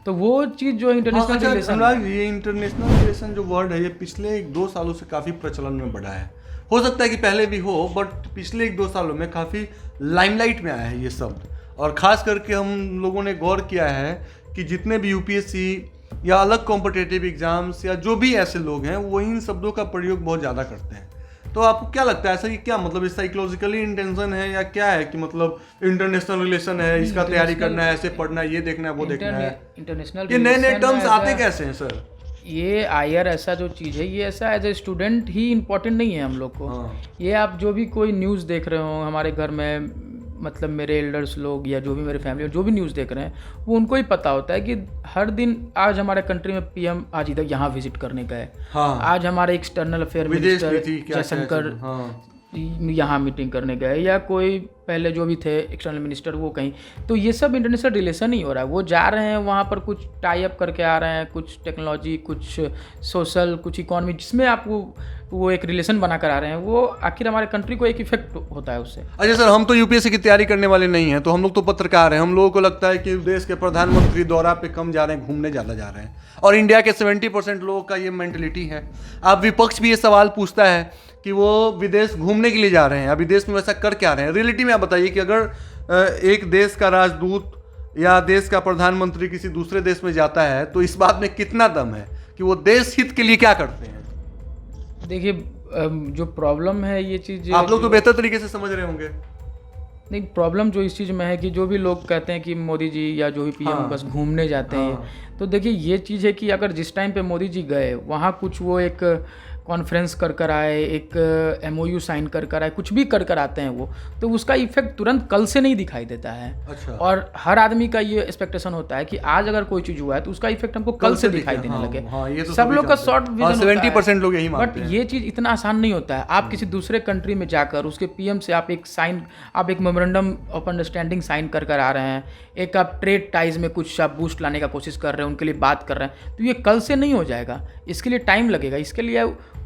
तो वो चीज़ जो इंटरनेशनल रिलेशन, ये इंटरनेशनल रिलेशन जो वर्ड है ये पिछले 1-2 सालों से काफ़ी प्रचलन में बढ़ा है। हो सकता है कि पहले भी हो, बट पिछले 1-2 सालों में काफ़ी लाइमलाइट में आया है ये शब्द, और ख़ास करके हम लोगों ने गौर किया है कि जितने भी यूपीएससी या अलग कॉम्पिटिटिव एग्जाम्स या जो भी ऐसे लोग हैं वो इन शब्दों का प्रयोग बहुत ज़्यादा करते हैं। तो आपको क्या लगता है, ऐसा कि क्या मतलब इस साइकोलॉजिकली इंटेंशन है या क्या है कि मतलब इंटरनेशनल रिलेशन है, इसका तैयारी करना है, ऐसे पढ़ना है, ये देखना है, वो देखना है? इंटरनेशनल ये नए टर्म्स आते कैसे हैं सर? ये आईआर ऐसा जो चीज़ है, ये ऐसा एज ए स्टूडेंट ही इम्पोर्टेंट नहीं है हम लोग को। ये आप जो भी कोई न्यूज़ देख रहे हो हमारे घर में, मतलब मेरे एल्डर्स लोग या जो भी मेरे फैमिली जो भी न्यूज़ देख रहे हैं, वो उनको ही पता होता है कि हर दिन आज हमारे कंट्री में पीएम आज इधर यहाँ विजिट करने गए, आज हमारे एक्सटर्नल अफेयर मिनिस्टर जयशंकर यहाँ मीटिंग करने गए, या कोई पहले जो भी थे एक्सटर्नल मिनिस्टर वो कहीं। तो ये सब इंटरनेशनल रिलेशन ही हो रहा है, वो जा रहे हैं वहाँ पर कुछ टाई अप करके आ रहे हैं, कुछ टेक्नोलॉजी, कुछ सोशल, कुछ इकोनॉमी, जिसमें आप वो एक रिलेशन बना कर आ रहे हैं, वो आखिर हमारे कंट्री को एक इफेक्ट होता है उससे। अच्छा सर, हम तो यूपीएससी की तैयारी करने वाले नहीं हैं, तो हम लोग तो पत्रकार हैं, हम लोगों को लगता है कि देश के प्रधानमंत्री दौरा पे कम जा रहे हैं, घूमने ज़्यादा जा रहे हैं, और इंडिया के 70% लोगों का ये मेंटलिटी है। अब विपक्ष भी ये सवाल पूछता है कि वो विदेश घूमने के लिए जा रहे हैं, अब विदेश में वैसा कर क्या रहे हैं? रियलिटी में आप बताइए कि अगर एक देश का राजदूत या देश का प्रधानमंत्री किसी दूसरे देश में जाता है तो इस बात में कितना दम है कि वो देश हित के लिए क्या करते हैं? देखिए, जो प्रॉब्लम है ये चीज़ आप लोग तो बेहतर तरीके से समझ रहे होंगे। नहीं, प्रॉब्लम जो इस चीज़ में है कि जो भी लोग कहते हैं कि मोदी जी या जो भी पीएम बस घूमने जाते हैं, तो देखिए ये चीज़ है कि अगर जिस टाइम पे मोदी जी गए वहाँ कुछ वो एक कॉन्फ्रेंस कर आए, एक MOU साइन कर आए, कुछ भी कर आते हैं वो, तो उसका इफेक्ट तुरंत कल से नहीं दिखाई देता है। अच्छा। और हर आदमी का ये एक्सपेक्टेशन होता है कि आज अगर कोई चीज़ हुआ है तो उसका इफेक्ट हमको कल से दिखाई देने लगे। ये तो सब लोग का शॉर्ट विजन 70% लोग यही मानते हैं, हैं। बट ये चीज़ इतना आसान नहीं होता है। आप किसी दूसरे कंट्री में जाकर उसके पीएम से आप एक मेमोरेंडम ऑफ अंडरस्टैंडिंग साइन कर आ रहे हैं, एक आप ट्रेड टाइज में कुछ आप बूस्ट लाने का कोशिश कर रहे हैं, उनके लिए बात कर रहे हैं, तो ये कल से नहीं हो जाएगा, इसके लिए टाइम लगेगा।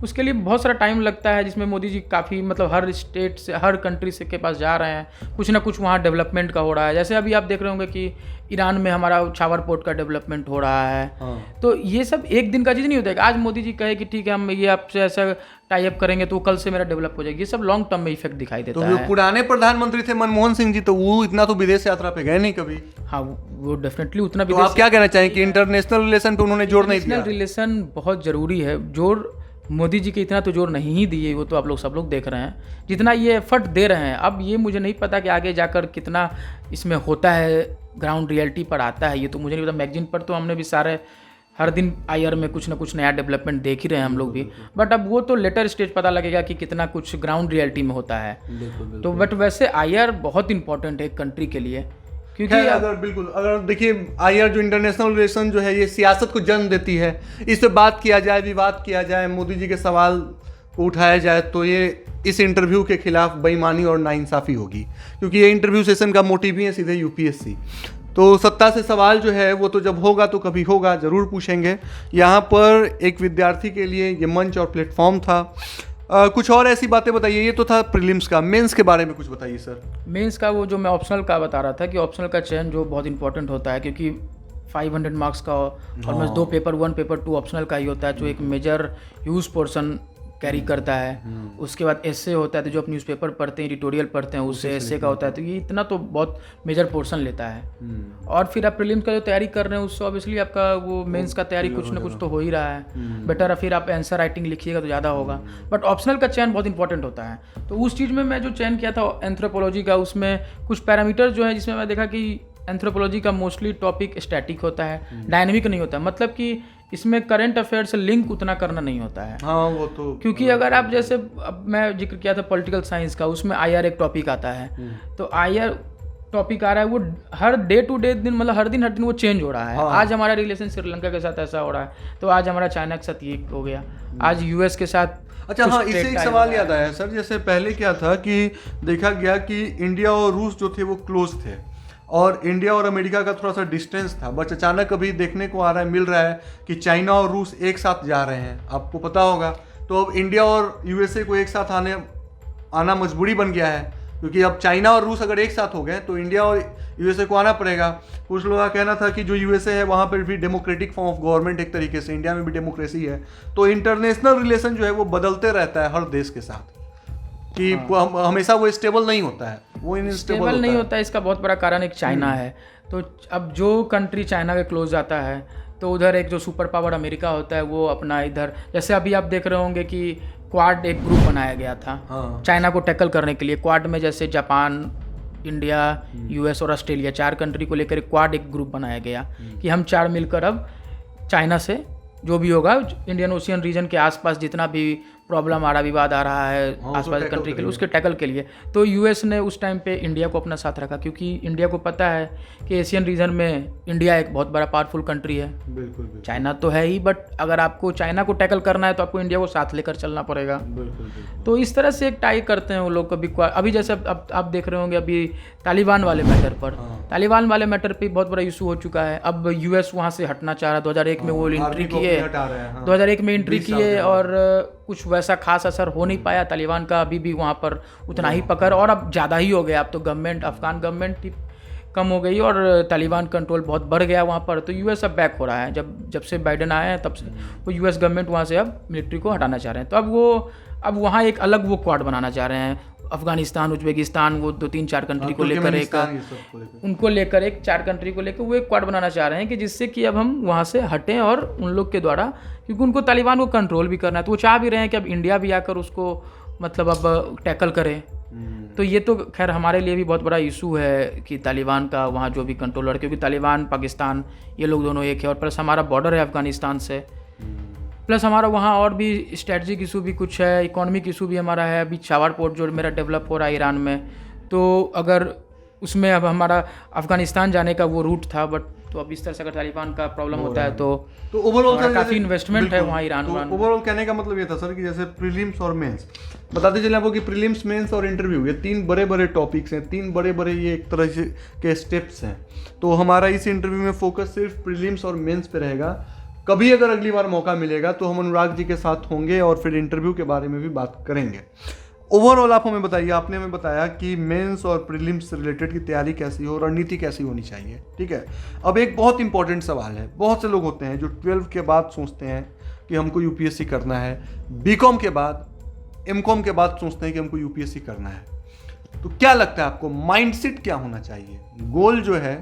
उसके लिए बहुत सारा टाइम लगता है, जिसमें मोदी जी काफ़ी मतलब हर स्टेट से, हर कंट्री से के पास जा रहे हैं, कुछ ना कुछ वहाँ डेवलपमेंट का हो रहा है। जैसे अभी आप देख रहे होंगे कि ईरान में हमारा छावर पोर्ट का डेवलपमेंट हो रहा है। तो ये सब एक दिन का चीज़ नहीं होता है। आज मोदी जी कहे कि ठीक है हम ये आपसे ऐसा टाई अप करेंगे तो कल से मेरा डेवलप हो जाएगी, ये सब लॉन्ग टर्म में इफेक्ट दिखाई देता है। तो जो पुराने प्रधानमंत्री थे मनमोहन सिंह जी, तो वो इतना तो विदेश यात्रा पे गए नहीं कभी। हाँ वो डेफिनेटली उतना तो आप क्या कहना चाहेंगे कि इंटरनेशनल रिलेशन पे उन्होंने जोर नहीं दिया? इंटरनेशनल रिलेशन बहुत ज़रूरी है। जोर मोदी जी के इतना तो जोर नहीं ही दिए, वो तो आप लोग सब लोग देख रहे हैं जितना ये एफर्ट दे रहे हैं। अब ये मुझे नहीं पता कि आगे जाकर कितना इसमें होता है, ग्राउंड रियलिटी पर आता है, ये तो मुझे नहीं पता। मैगजीन पर तो हमने भी सारे हर दिन आईआर में कुछ ना कुछ नया डेवलपमेंट देख ही रहे हैं हम लोग भी, बट अब वो तो लेटर स्टेज पता लगेगा कि कितना कुछ ग्राउंड रियलिटी में होता है। तो बट वैसे आईआर बहुत इंपॉर्टेंट है एक कंट्री के लिए, क्योंकि अगर देखिए आईआर जो इंटरनेशनल रिलेशन जो है ये सियासत को जन्म देती है। इस पे बात किया जाए, विवाद किया जाए, मोदी जी के सवाल को उठाया जाए तो ये इस इंटरव्यू के खिलाफ बेईमानी और नाइंसाफ़ी होगी, क्योंकि ये इंटरव्यू सेशन का मोटिव ही है सीधे यूपीएससी। तो सत्ता से सवाल जो है वो तो जब होगा तो कभी होगा, ज़रूर पूछेंगे। यहाँ पर एक विद्यार्थी के लिए ये मंच और प्लेटफॉर्म था। कुछ और ऐसी बातें बताइए। ये तो था प्रीलिम्स का, मेंस के बारे में कुछ बताइए सर। मेंस का वो जो मैं ऑप्शनल का बता रहा था कि ऑप्शनल का चयन जो बहुत इंपॉर्टेंट होता है, क्योंकि 500 मार्क्स का ऑलमोस्ट 2 पेपर 1 पेपर 2 ऑप्शनल का ही होता है, जो एक मेजर ह्यूज पोर्शन कैरी करता है। उसके बाद एसे होता है, तो जो आप न्यूज़पेपर पढ़ते हैं, एडिटोरियल पढ़ते हैं, उससे एसे का होता है, तो ये इतना तो बहुत मेजर पोर्शन लेता है। और फिर आप प्रीलिम्स का जो तैयारी कर रहे हैं उससे ऑब्वियसली आपका वो मेंस का तैयारी कुछ ना कुछ तो हो ही रहा है। बेटर फिर आप आंसर राइटिंग लिखिएगा तो ज़्यादा होगा। बट ऑप्शनल का चयन बहुत इंपॉर्टेंट होता है। तो उस चीज़ में मैं जो चयन किया था एंथ्रोपोलॉजी का, उसमें कुछ पैरामीटर जो है जिसमें मैं देखा कि एंथ्रोपोलॉजी का मोस्टली टॉपिक स्टैटिक होता है, डायनेमिक नहीं होता है। मतलब कि इसमें करंट अफेयर से लिंक उतना करना नहीं होता है। हाँ वो तो, क्योंकि अगर आप जैसे अब मैं जिक्र किया था पॉलिटिकल साइंस का, उसमें आईआर एक टॉपिक आता है। तो आईआर टॉपिक आ रहा है, वो हर डे टू डे दिन, मतलब हर दिन वो चेंज हो रहा है। आज हमारा रिलेशन श्रीलंका के साथ ऐसा हो रहा है, तो आज हमारा चाइना के साथ ये हो गया, आज यूएस के साथ। अच्छा हाँ, इससे एक सवाल याद आया सर। जैसे पहले क्या था कि देखा गया कि इंडिया और रूस जो थे वो क्लोज थे और इंडिया और अमेरिका का थोड़ा सा डिस्टेंस था, बट अचानक अभी देखने को आ रहा है, मिल रहा है कि चाइना और रूस एक साथ जा रहे हैं, आपको पता होगा। तो अब इंडिया और यूएसए को एक साथ आना मजबूरी बन गया है, क्योंकि अब चाइना और रूस अगर एक साथ हो गए तो इंडिया और यूएसए को आना पड़ेगा। कुछ लोगों का कहना था कि जो यूएसए है वहाँ पर भी डेमोक्रेटिक फॉर्म ऑफ गवर्नमेंट एक तरीके से, इंडिया में भी डेमोक्रेसी है। तो इंटरनेशनल रिलेशन जो है वो बदलते रहता है हर देश के साथ, कि हमेशा वो स्टेबल नहीं होता है, वो इनस्टेबल नहीं होता है। इसका बहुत बड़ा कारण एक चाइना है। तो अब जो कंट्री चाइना के क्लोज आता है तो उधर एक जो सुपर पावर अमेरिका होता है वो अपना इधर, जैसे अभी आप देख रहे होंगे कि क्वाड एक ग्रुप बनाया गया था चाइना को टैकल करने के लिए। क्वाड में जैसे जापान, इंडिया, यूएस और ऑस्ट्रेलिया 4 कंट्री को लेकर क्वाड एक ग्रुप बनाया गया कि हम 4 मिलकर अब चाइना से जो भी होगा इंडियन ओशियन रीजन के आसपास जितना भी प्रॉब्लम आ रहा, विवाद आ रहा है आसपास कंट्री के लिए, उसके टैकल के लिए। तो यूएस ने उस टाइम पे इंडिया को अपना साथ रखा, क्योंकि इंडिया को पता है कि एशियन रीजन में इंडिया एक बहुत बड़ा पावरफुल कंट्री है। बिल्कुल। चाइना तो है ही, बट अगर आपको चाइना को टैकल करना है तो आपको इंडिया को साथ लेकर चलना पड़ेगा। बिल्कुल। तो इस तरह से एक टाई करते हैं वो लोग। कभी अभी जैसे अब आप देख रहे होंगे अभी तालिबान वाले मैटर पर, तालिबान वाले मैटर पे बहुत बड़ा इशू हो चुका है। अब यूएस वहाँ से हटना चाह रहा है। 2001 में वो एंट्री किए, 2001 में एंट्री किए और कुछ वैसा खास असर हो नहीं पाया। तालिबान का अभी भी वहाँ पर उतना ही पकड़, और अब ज़्यादा ही हो गया। अब तो गवर्नमेंट, अफगान गवर्नमेंट कम हो गई और तालिबान कंट्रोल बहुत बढ़ गया वहाँ पर। तो यूएस अब बैक हो रहा है। जब से बाइडेन आए हैं तब से वो यूएस गवर्नमेंट वहाँ से अब मिलिट्री को हटाना चाह रहे हैं। तो अब वहाँ एक अलग वो क्वाड बनाना चाह रहे हैं। अफगानिस्तान, उज्बेकिस्तान, वो 2-3-4 कंट्री को लेकर उनको लेकर एक 4 कंट्री को लेकर वो एक क्वाड बनाना चाह रहे हैं कि जिससे कि अब हम वहाँ से हटें और उन लोग के द्वारा, क्योंकि उनको तालिबान को कंट्रोल भी करना है। तो वो चाह भी रहे हैं कि अब इंडिया भी आकर उसको मतलब अब टैकल करे। तो ये तो खैर हमारे लिए भी बहुत बड़ा इशू है कि तालिबान का वहाँ जो भी कंट्रोलर, क्योंकि तालिबान, पाकिस्तान ये लोग दोनों एक है, और प्लस हमारा बॉर्डर है अफगानिस्तान से, प्लस हमारा वहाँ और भी स्ट्रेटजिक इशू भी कुछ है, इकोनॉमिक इशू भी हमारा है। अभी छावर पोर्ट जो मेरा डेवलप हो रहा है ईरान में, तो अगर उसमें अब हमारा अफगानिस्तान जाने का वो रूट था, बट तो अब इस तरह से अगर तालिबान का प्रॉब्लम होता है तो ओवरऑल काफ़ी इन्वेस्टमेंट है वहाँ ईरान में। ओवरऑल कहने का मतलब ये था सर कि जैसे प्रीलिम्स और मेंस, बताते चले आपको कि प्रीलिम्स, मेंस और इंटरव्यू ये 3 बड़े बड़े टॉपिक्स हैं, 3 बड़े बड़े ये एक तरह से के स्टेप्स हैं। तो हमारा इस इंटरव्यू में फोकस सिर्फ प्रीलिम्स और मेंस पे रहेगा। कभी अगर अगली बार मौका मिलेगा तो हम अनुराग जी के साथ होंगे और फिर इंटरव्यू के बारे में भी बात करेंगे। ओवरऑल आप हमें बताइए, आपने हमें बताया कि मेंस और प्रीलिम्स से रिलेटेड की तैयारी कैसी हो, रणनीति कैसी होनी चाहिए, ठीक है। अब एक बहुत इंपॉर्टेंट सवाल है। बहुत से लोग होते हैं जो 12 के बाद सोचते हैं कि हमको यूपीएससी करना है, बीकॉम के बाद, एमकॉम के बाद सोचते हैं कि हमको यूपीएससी करना है। तो क्या लगता है आपको, माइंडसेट क्या होना चाहिए, गोल जो है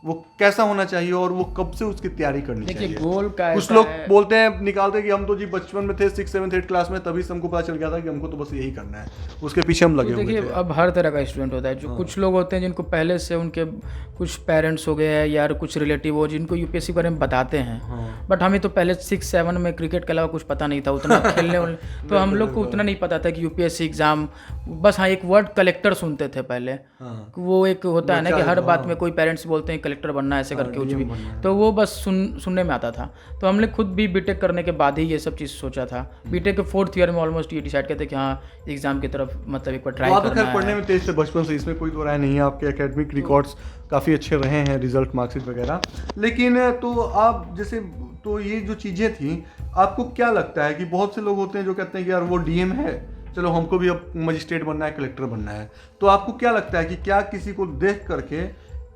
वो कैसा होना चाहिए और वो कब से उसकी तैयारी करनी चाहिए? देखिए गोल का कुछ लोग बोलते हैं, निकालते हैं कि हम तो जी बचपन में थे 6, 7, 8 क्लास में, तभी से हमको पता चल गया था कि हमको तो बस यही करना है, उसके पीछे हम लगे हुए थे। देखिए अब हर तरह का स्टूडेंट होता है, जो कुछ लोग होते हैं जिनको पहले से उनके कुछ पेरेंट्स हो गए हैं या कुछ रिलेटिव हो जिनको यूपीएससी के बारे में बताते हैं, बट हमें तो पहले 6, 7 में क्रिकेट के अलावा कुछ पता नहीं था उतना खेलने तो हम लोग को उतना नहीं पता था कि यूपीएससी एग्जाम, बस हाँ एक वर्ड कलेक्टर सुनते थे पहले। वो एक होता है ना कि हर बात में कोई पेरेंट्स बोलते हैं कलेक्टर बनना है ऐसे करके कुछ भी, तो वो बस सुनने में आता था। तो हमने खुद भी बीटेक करने के बाद ही ये सब चीज़ सोचा था। बीटेक के 4th ईयर में ऑलमोस्ट ये डिसाइड करते कि हाँ एग्जाम की तरफ मतलब एक बार ट्राई करना है। पढ़ने में तेज थे बचपन से, इसमें कोई दो राय नहीं है, आपके एकेडमिक रिकॉर्ड्स काफ़ी अच्छे रहे हैं, रिजल्ट मार्कशीट वगैरह। लेकिन तो आप जैसे, तो ये जो चीज़ें थी, आपको क्या लगता है कि बहुत से लोग होते हैं जो कहते हैं कि यार वो डीएम है, चलो हमको भी अब मजिस्ट्रेट बनना है, कलेक्टर बनना है, तो आपको क्या लगता है कि क्या किसी को देख करके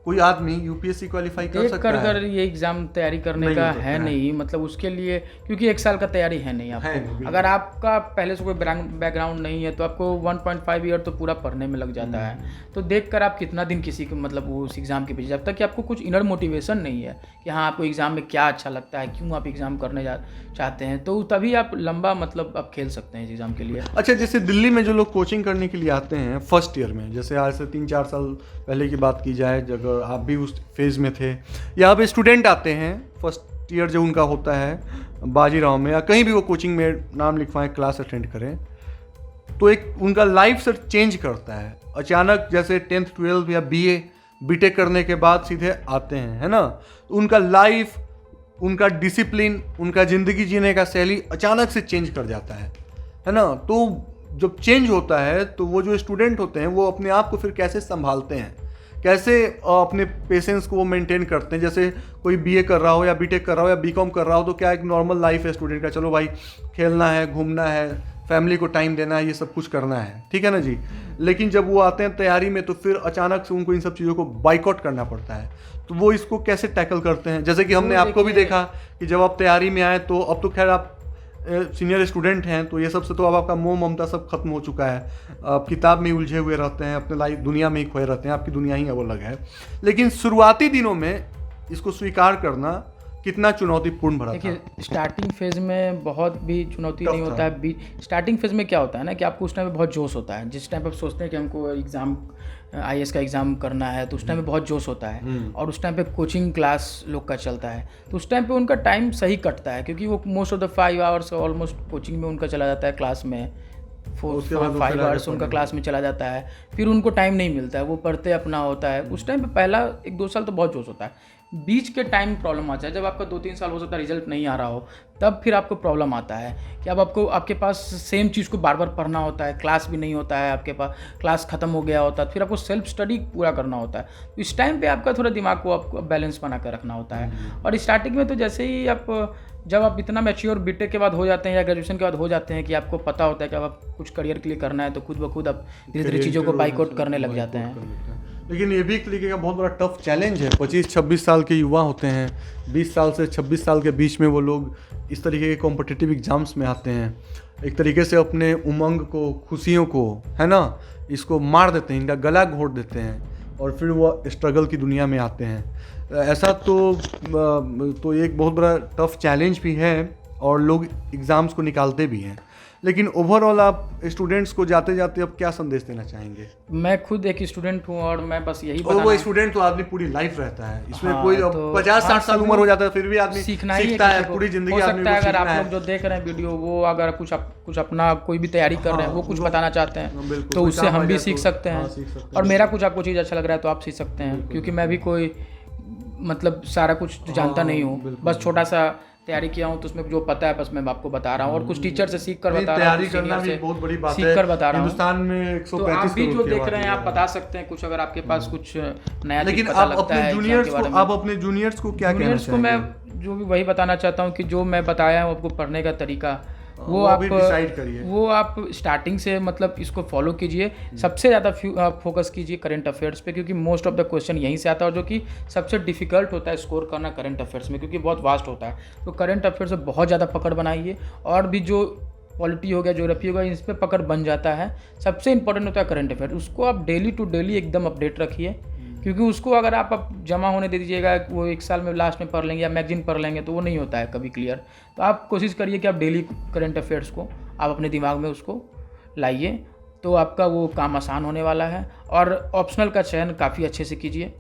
कोई आदमी यूपीएससी क्वालिफाई कर सकता है? कर ये एग्जाम तैयारी करने का है नहीं, मतलब उसके लिए क्योंकि 1 साल का तैयारी है नहीं आपको। अगर आपका पहले से कोई बैकग्राउंड नहीं है तो आपको 1.5 ईयर तो पूरा पढ़ने में लग जाता है। तो देखकर आप कितना दिन किसी को मतलब वो उस एग्जाम के पीछे, जब तक कि आपको कुछ इनर मोटिवेशन नहीं है कि हाँ आपको एग्जाम में क्या अच्छा लगता है, क्यों आप एग्जाम करने चाहते हैं, तो तभी आप लंबा मतलब आप खेल सकते हैं इस एग्जाम के लिए। अच्छा, जैसे दिल्ली में जो लोग कोचिंग करने के लिए आते हैं फर्स्ट ईयर में, जैसे आज से 3-4 साल पहले की बात की जाए, अगर आप भी उस फेज में थे, यहाँ पे स्टूडेंट आते हैं फर्स्ट ईयर जो उनका होता है बाजीराव में या कहीं भी वो कोचिंग में नाम लिखवाएं, क्लास अटेंड करें, तो एक उनका लाइफ सर चेंज करता है अचानक। जैसे 10th 12th या बीए बीटेक करने के बाद सीधे आते हैं, है ना, तो उनका लाइफ, उनका डिसिप्लिन, उनका ज़िंदगी जीने का शैली अचानक से चेंज कर जाता है ना। तो जब चेंज होता है तो वो जो स्टूडेंट होते हैं वो अपने आप को फिर कैसे संभालते हैं, कैसे अपने पेशेंस को वो मेंटेन करते हैं। जैसे कोई बीए कर रहा हो या बीटेक कर रहा हो या बीकॉम कर रहा हो, तो क्या एक नॉर्मल लाइफ है स्टूडेंट का, चलो भाई खेलना है, घूमना है, फैमिली को टाइम देना है, ये सब कुछ करना है, ठीक है ना जी। लेकिन जब वो आते हैं तैयारी में तो फिर अचानक से उनको इन सब चीज़ों को बाइकआउट करना पड़ता है। तो वो इसको कैसे टैकल करते हैं? जैसे कि हमने आपको भी देखा कि जब आप तैयारी में आए, तो अब तो खैर आप सीनियर स्टूडेंट हैं, तो ये सब से तो अब आपका मोह ममता सब खत्म हो चुका है, आप किताब में उलझे हुए रहते हैं, अपने लाइफ दुनिया में ही खोए रहते हैं, आपकी दुनिया ही अब अलग है। लेकिन शुरुआती दिनों में इसको स्वीकार करना कितना चुनौतीपूर्ण भरा था? देखिए स्टार्टिंग फेज में बहुत भी चुनौती नहीं होता है। स्टार्टिंग फेज में क्या होता है ना कि आपको उस टाइम पे बहुत जोश होता है, जिस टाइम पे आप सोचते हैं कि हमको एग्ज़ाम IAS का एग्ज़ाम करना है, तो उस टाइम पे बहुत जोश होता है और उस टाइम पे कोचिंग क्लास लोग का चलता है, तो उस टाइम पे उनका टाइम सही कटता है, क्योंकि वो most of the 5 hours almost coaching में उनका चला जाता है, क्लास में 4-5 आवर्स उनका क्लास में चला जाता है, फिर उनको टाइम नहीं मिलता है, वो पढ़ते अपना होता है। उस टाइम पे पहला 1-2 साल तो बहुत जोश होता है, बीच के टाइम प्रॉब्लम आता है, जब आपका 2-3 साल हो सकता है रिजल्ट नहीं आ रहा हो, तब फिर आपको प्रॉब्लम आता है कि अब आपके पास सेम चीज़ को बार बार पढ़ना होता है, क्लास भी नहीं होता है, आपके पास क्लास ख़त्म हो गया होता है, फिर आपको सेल्फ स्टडी पूरा करना होता है। तो इस टाइम पे आपका थोड़ा दिमाग को आपको बैलेंस बना कर रखना होता है। और स्टार्टिंग में तो जैसे ही जब आप इतना मैच्योर बीटेक के बाद हो जाते हैं या ग्रेजुएशन के बाद हो जाते हैं कि आपको पता होता है कि अब आप कुछ करियर के लिए करना है, तो खुद ब खुद आप धीरे धीरे चीज़ों को बाइकआउट करने लग जाते हैं। लेकिन ये भी एक तरीके का बहुत बड़ा टफ चैलेंज है। 25-26 साल के युवा होते हैं, 20 साल से 26 साल के बीच में वो लोग इस तरीके के कॉम्पिटिटिव एग्जाम्स में आते हैं, एक तरीके से अपने उमंग को, खुशियों को, है ना, इसको मार देते हैं, इनका गला घोट देते हैं और फिर वो स्ट्रगल की दुनिया में आते हैं। ऐसा तो एक बहुत बड़ा टफ चैलेंज भी है और लोग एग्ज़ाम्स को निकालते भी हैं। लेकिन ओवरऑल आप स्टूडेंट्स को जाते जाते अब क्या संदेश देना चाहेंगे? मैं खुद एक स्टूडेंट हूँ और मैं बस यही बताना, वो स्टूडेंट तो आदमी पूरी लाइफ रहता है इसमें, कोई 50-60 साल उम्र हो जाता है फिर भी आदमी सीखता है, पूरी जिंदगी आदमी को सीखना है। अगर आप लोग जो देख रहे हैं वीडियो, वो अगर कुछ अपना कोई भी तैयारी कर रहे हैं, वो कुछ बताना चाहते हैं, तो उससे हम भी सीख सकते हैं। और मेरा कुछ आपको चीज़ अच्छा लग रहा है तो आप सीख सकते हैं, क्योंकि मैं भी कोई मतलब सारा कुछ जानता नहीं हूँ, बस छोटा सा तैयारी किया हूँ, तो उसमें जो पता है बस मैं आपको बता रहा हूँ और कुछ टीचर से सीख कर बता रहा हूँ, तैयारी करना भी बहुत बड़ी बात है, सीख कर बता रहा हूँ। हिंदुस्तान में 135 तो आप भी जो देख रहे हैं आप बता सकते हैं कुछ, अगर आपके पास कुछ नया लेकिन आप अपने जूनियर्स को क्या कहना चाहेंगे? मैं जो भी वही बताना चाहता हूँ कि जो मैं बताया हूँ आपको पढ़ने का तरीका, वो आप डिसाइड करिए, वो आप स्टार्टिंग से मतलब इसको फॉलो कीजिए। सबसे ज़्यादा फोकस कीजिए करंट अफेयर्स पे, क्योंकि मोस्ट ऑफ द क्वेश्चन यहीं से आता है, और जो कि सबसे डिफिकल्ट होता है स्कोर करना करंट अफेयर्स में, क्योंकि बहुत वास्ट होता है। तो करंट अफेयर्स में बहुत ज़्यादा पकड़ बनाइए, और भी जो पॉलिटी हो गया, ज्योग्राफी हो गया, इस पर पकड़ बन जाता है। सबसे इंपॉर्टेंट होता है करंट अफेयर, उसको आप डेली टू डेली एकदम अपडेट रखिए, क्योंकि उसको अगर आप अब जमा होने दे दीजिएगा, वो 1 साल में लास्ट में पढ़ लेंगे या मैगजीन पढ़ लेंगे, तो वो नहीं होता है कभी क्लियर। तो आप कोशिश करिए कि आप डेली करंट अफेयर्स को आप अपने दिमाग में उसको लाइए, तो आपका वो काम आसान होने वाला है। और ऑप्शनल का चयन काफ़ी अच्छे से कीजिए।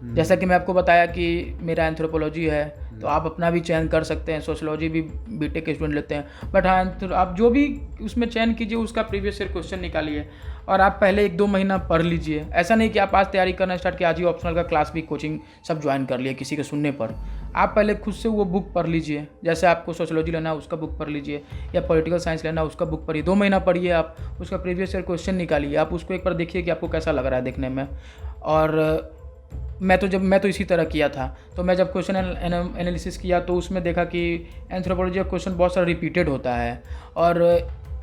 जैसा कि मैं आपको बताया कि मेरा एंथ्रोपोलॉजी है, तो आप अपना भी चयन कर सकते हैं। सोशलॉजी भी बीटेक के स्टूडेंट लेते हैं, बट हाँ आप जो भी उसमें चयन कीजिए उसका प्रीवियस ईयर क्वेश्चन निकालिए और आप पहले 1-2 महीना पढ़ लीजिए। ऐसा नहीं कि आप आज तैयारी करना स्टार्ट किया, आज ही ऑप्शनल का क्लास भी कोचिंग सब ज्वाइन कर लिए किसी के सुनने पर। आप पहले खुद से वो बुक पढ़ लीजिए। जैसे आपको सोशलॉजी लेना है उसका बुक पढ़ लीजिए, या पॉलिटिकल साइंस लेना है उसका बुक पढ़िए। 2 महीना पढ़िए, आप उसका प्रीवियस ईयर क्वेश्चन निकालिए, आप उसको एक बार देखिए कि आपको कैसा लग रहा है देखने में। और मैं तो इसी तरह किया था। तो मैं जब क्वेश्चन एनालिसिस किया तो उसमें देखा कि एंथ्रोपोलॉजी का क्वेश्चन बहुत सारा रिपीटेड होता है और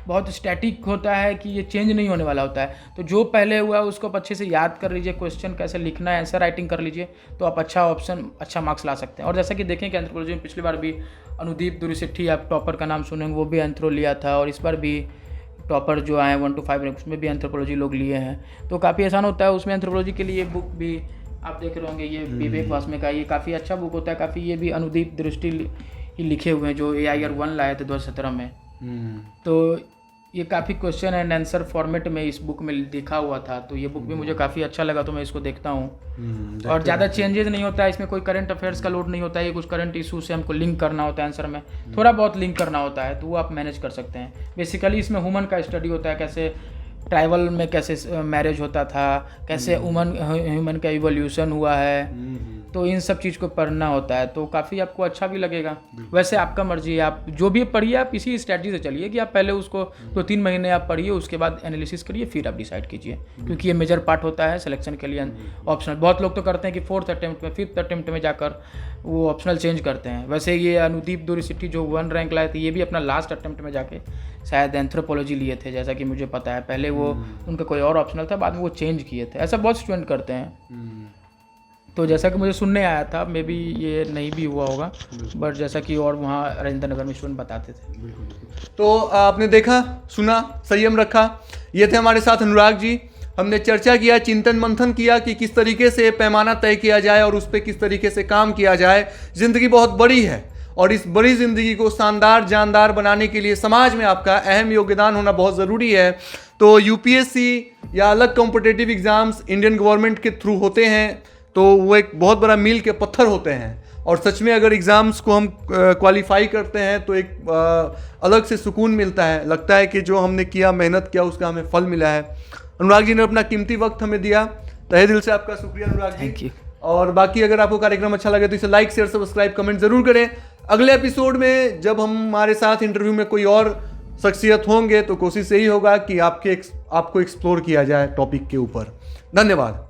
बहुत स्टैटिक होता है कि ये चेंज नहीं होने वाला होता है। तो जो पहले हुआ है उसको आप अच्छे से याद कर लीजिए, क्वेश्चन कैसे लिखना है, आंसर राइटिंग कर लीजिए, तो आप अच्छा मार्क्स ला सकते हैं। और जैसा कि देखें कि एंथ्रोपोलॉजी में पिछली बार भी अनुदीप दुरिसेट्टी, आप टॉपर का नाम सुनेंगे, वो भी एंथ्रो लिया था, और इस बार भी टॉपर जो आए 1 to 5 रैंक उसमें भी एंथ्रोपोलॉजी लोग लिए हैं। तो काफ़ी आसान होता है। उसमें एंथ्रोपोलॉजी के लिए बुक भी आप देख रहे होंगे, ये विवेक वासमे का, ये काफ़ी अच्छा बुक होता है। काफ़ी ये भी अनुदीप दृष्टि ही लिखे हुए हैं, जो AIR 1 लाए थे 2017 में। तो ये काफ़ी क्वेश्चन एंड आंसर फॉर्मेट में इस बुक में लिखा हुआ था। तो ये बुक भी मुझे काफ़ी अच्छा लगा, तो मैं इसको देखता हूँ। और ज़्यादा चेंजेस नहीं होता है इसमें, कोई करंट अफेयर्स का लोड नहीं होता है। ये कुछ करंट इशू से हमको लिंक करना होता है आंसर में, थोड़ा बहुत लिंक करना होता है, तो वो आप मैनेज कर सकते हैं। बेसिकली इसमें ह्यूमन का स्टडी होता है, कैसे ट्राइबल में कैसे मैरिज होता था, कैसे ह्यूमन का इवोल्यूशन हुआ है, तो इन सब चीज़ को पढ़ना होता है। तो काफ़ी आपको अच्छा भी लगेगा। वैसे आपका मर्जी है, आप जो भी पढ़िए आप इसी स्ट्रेटजी से चलिए कि आप पहले उसको 2-3 महीने आप पढ़िए, उसके बाद एनालिसिस करिए, फिर आप डिसाइड कीजिए, क्योंकि ये मेजर पार्ट होता है सिलेक्शन के लिए ऑप्शनल। बहुत लोग तो करते हैं कि 4th अटेम्प्ट में 5th अटेम्प्ट में जाकर वो ऑप्शनल चेंज करते हैं। वैसे ये अनुदीप दुरिसेट्टी जो 1 रैंक लाए थे, ये भी अपना लास्ट अटेम्प्ट में जाके शायद एंथ्रोपोलॉजी लिए थे, जैसा कि मुझे पता है। पहले वो उनका कोई और ऑप्शनल था, बाद में वो चेंज किए थे। ऐसा बहुत स्टूडेंट करते हैं। तो जैसा कि मुझे सुनने आया था, मे बी ये नहीं भी हुआ होगा, बट जैसा कि और वहाँ राजेंद्र नगर में स्टूडेंट बताते थे। तो आपने देखा, सुना, संयम रखा। ये थे हमारे साथ अनुराग जी। हमने चर्चा किया, चिंतन मंथन किया कि किस तरीके से पैमाना तय किया जाए और उस पर किस तरीके से काम किया जाए। ज़िंदगी बहुत बड़ी है और इस बड़ी ज़िंदगी को शानदार जानदार बनाने के लिए समाज में आपका अहम योगदान होना बहुत ज़रूरी है। तो UPSC या अलग कॉम्पिटिटिव एग्ज़ाम्स इंडियन गवर्नमेंट के थ्रू होते हैं, तो वो एक बहुत बड़ा मील के पत्थर होते हैं। और सच में अगर एग्ज़ाम्स को हम क्वालिफाई करते हैं तो एक अलग से सुकून मिलता है। लगता है कि जो हमने किया, मेहनत किया, उसका हमें फल मिला है। अनुराग जी ने अपना कीमती वक्त हमें दिया, तहे दिल से आपका शुक्रिया अनुराग जी। Thank you. और बाकी अगर आपको कार्यक्रम अच्छा लगे तो इसे लाइक, शेयर, सब्सक्राइब, कमेंट ज़रूर करें। अगले एपिसोड में जब हमारे साथ इंटरव्यू में कोई और शख्सियत होंगे तो कोशिश यही होगा कि आपको एक्सप्लोर किया जाए टॉपिक के ऊपर। धन्यवाद।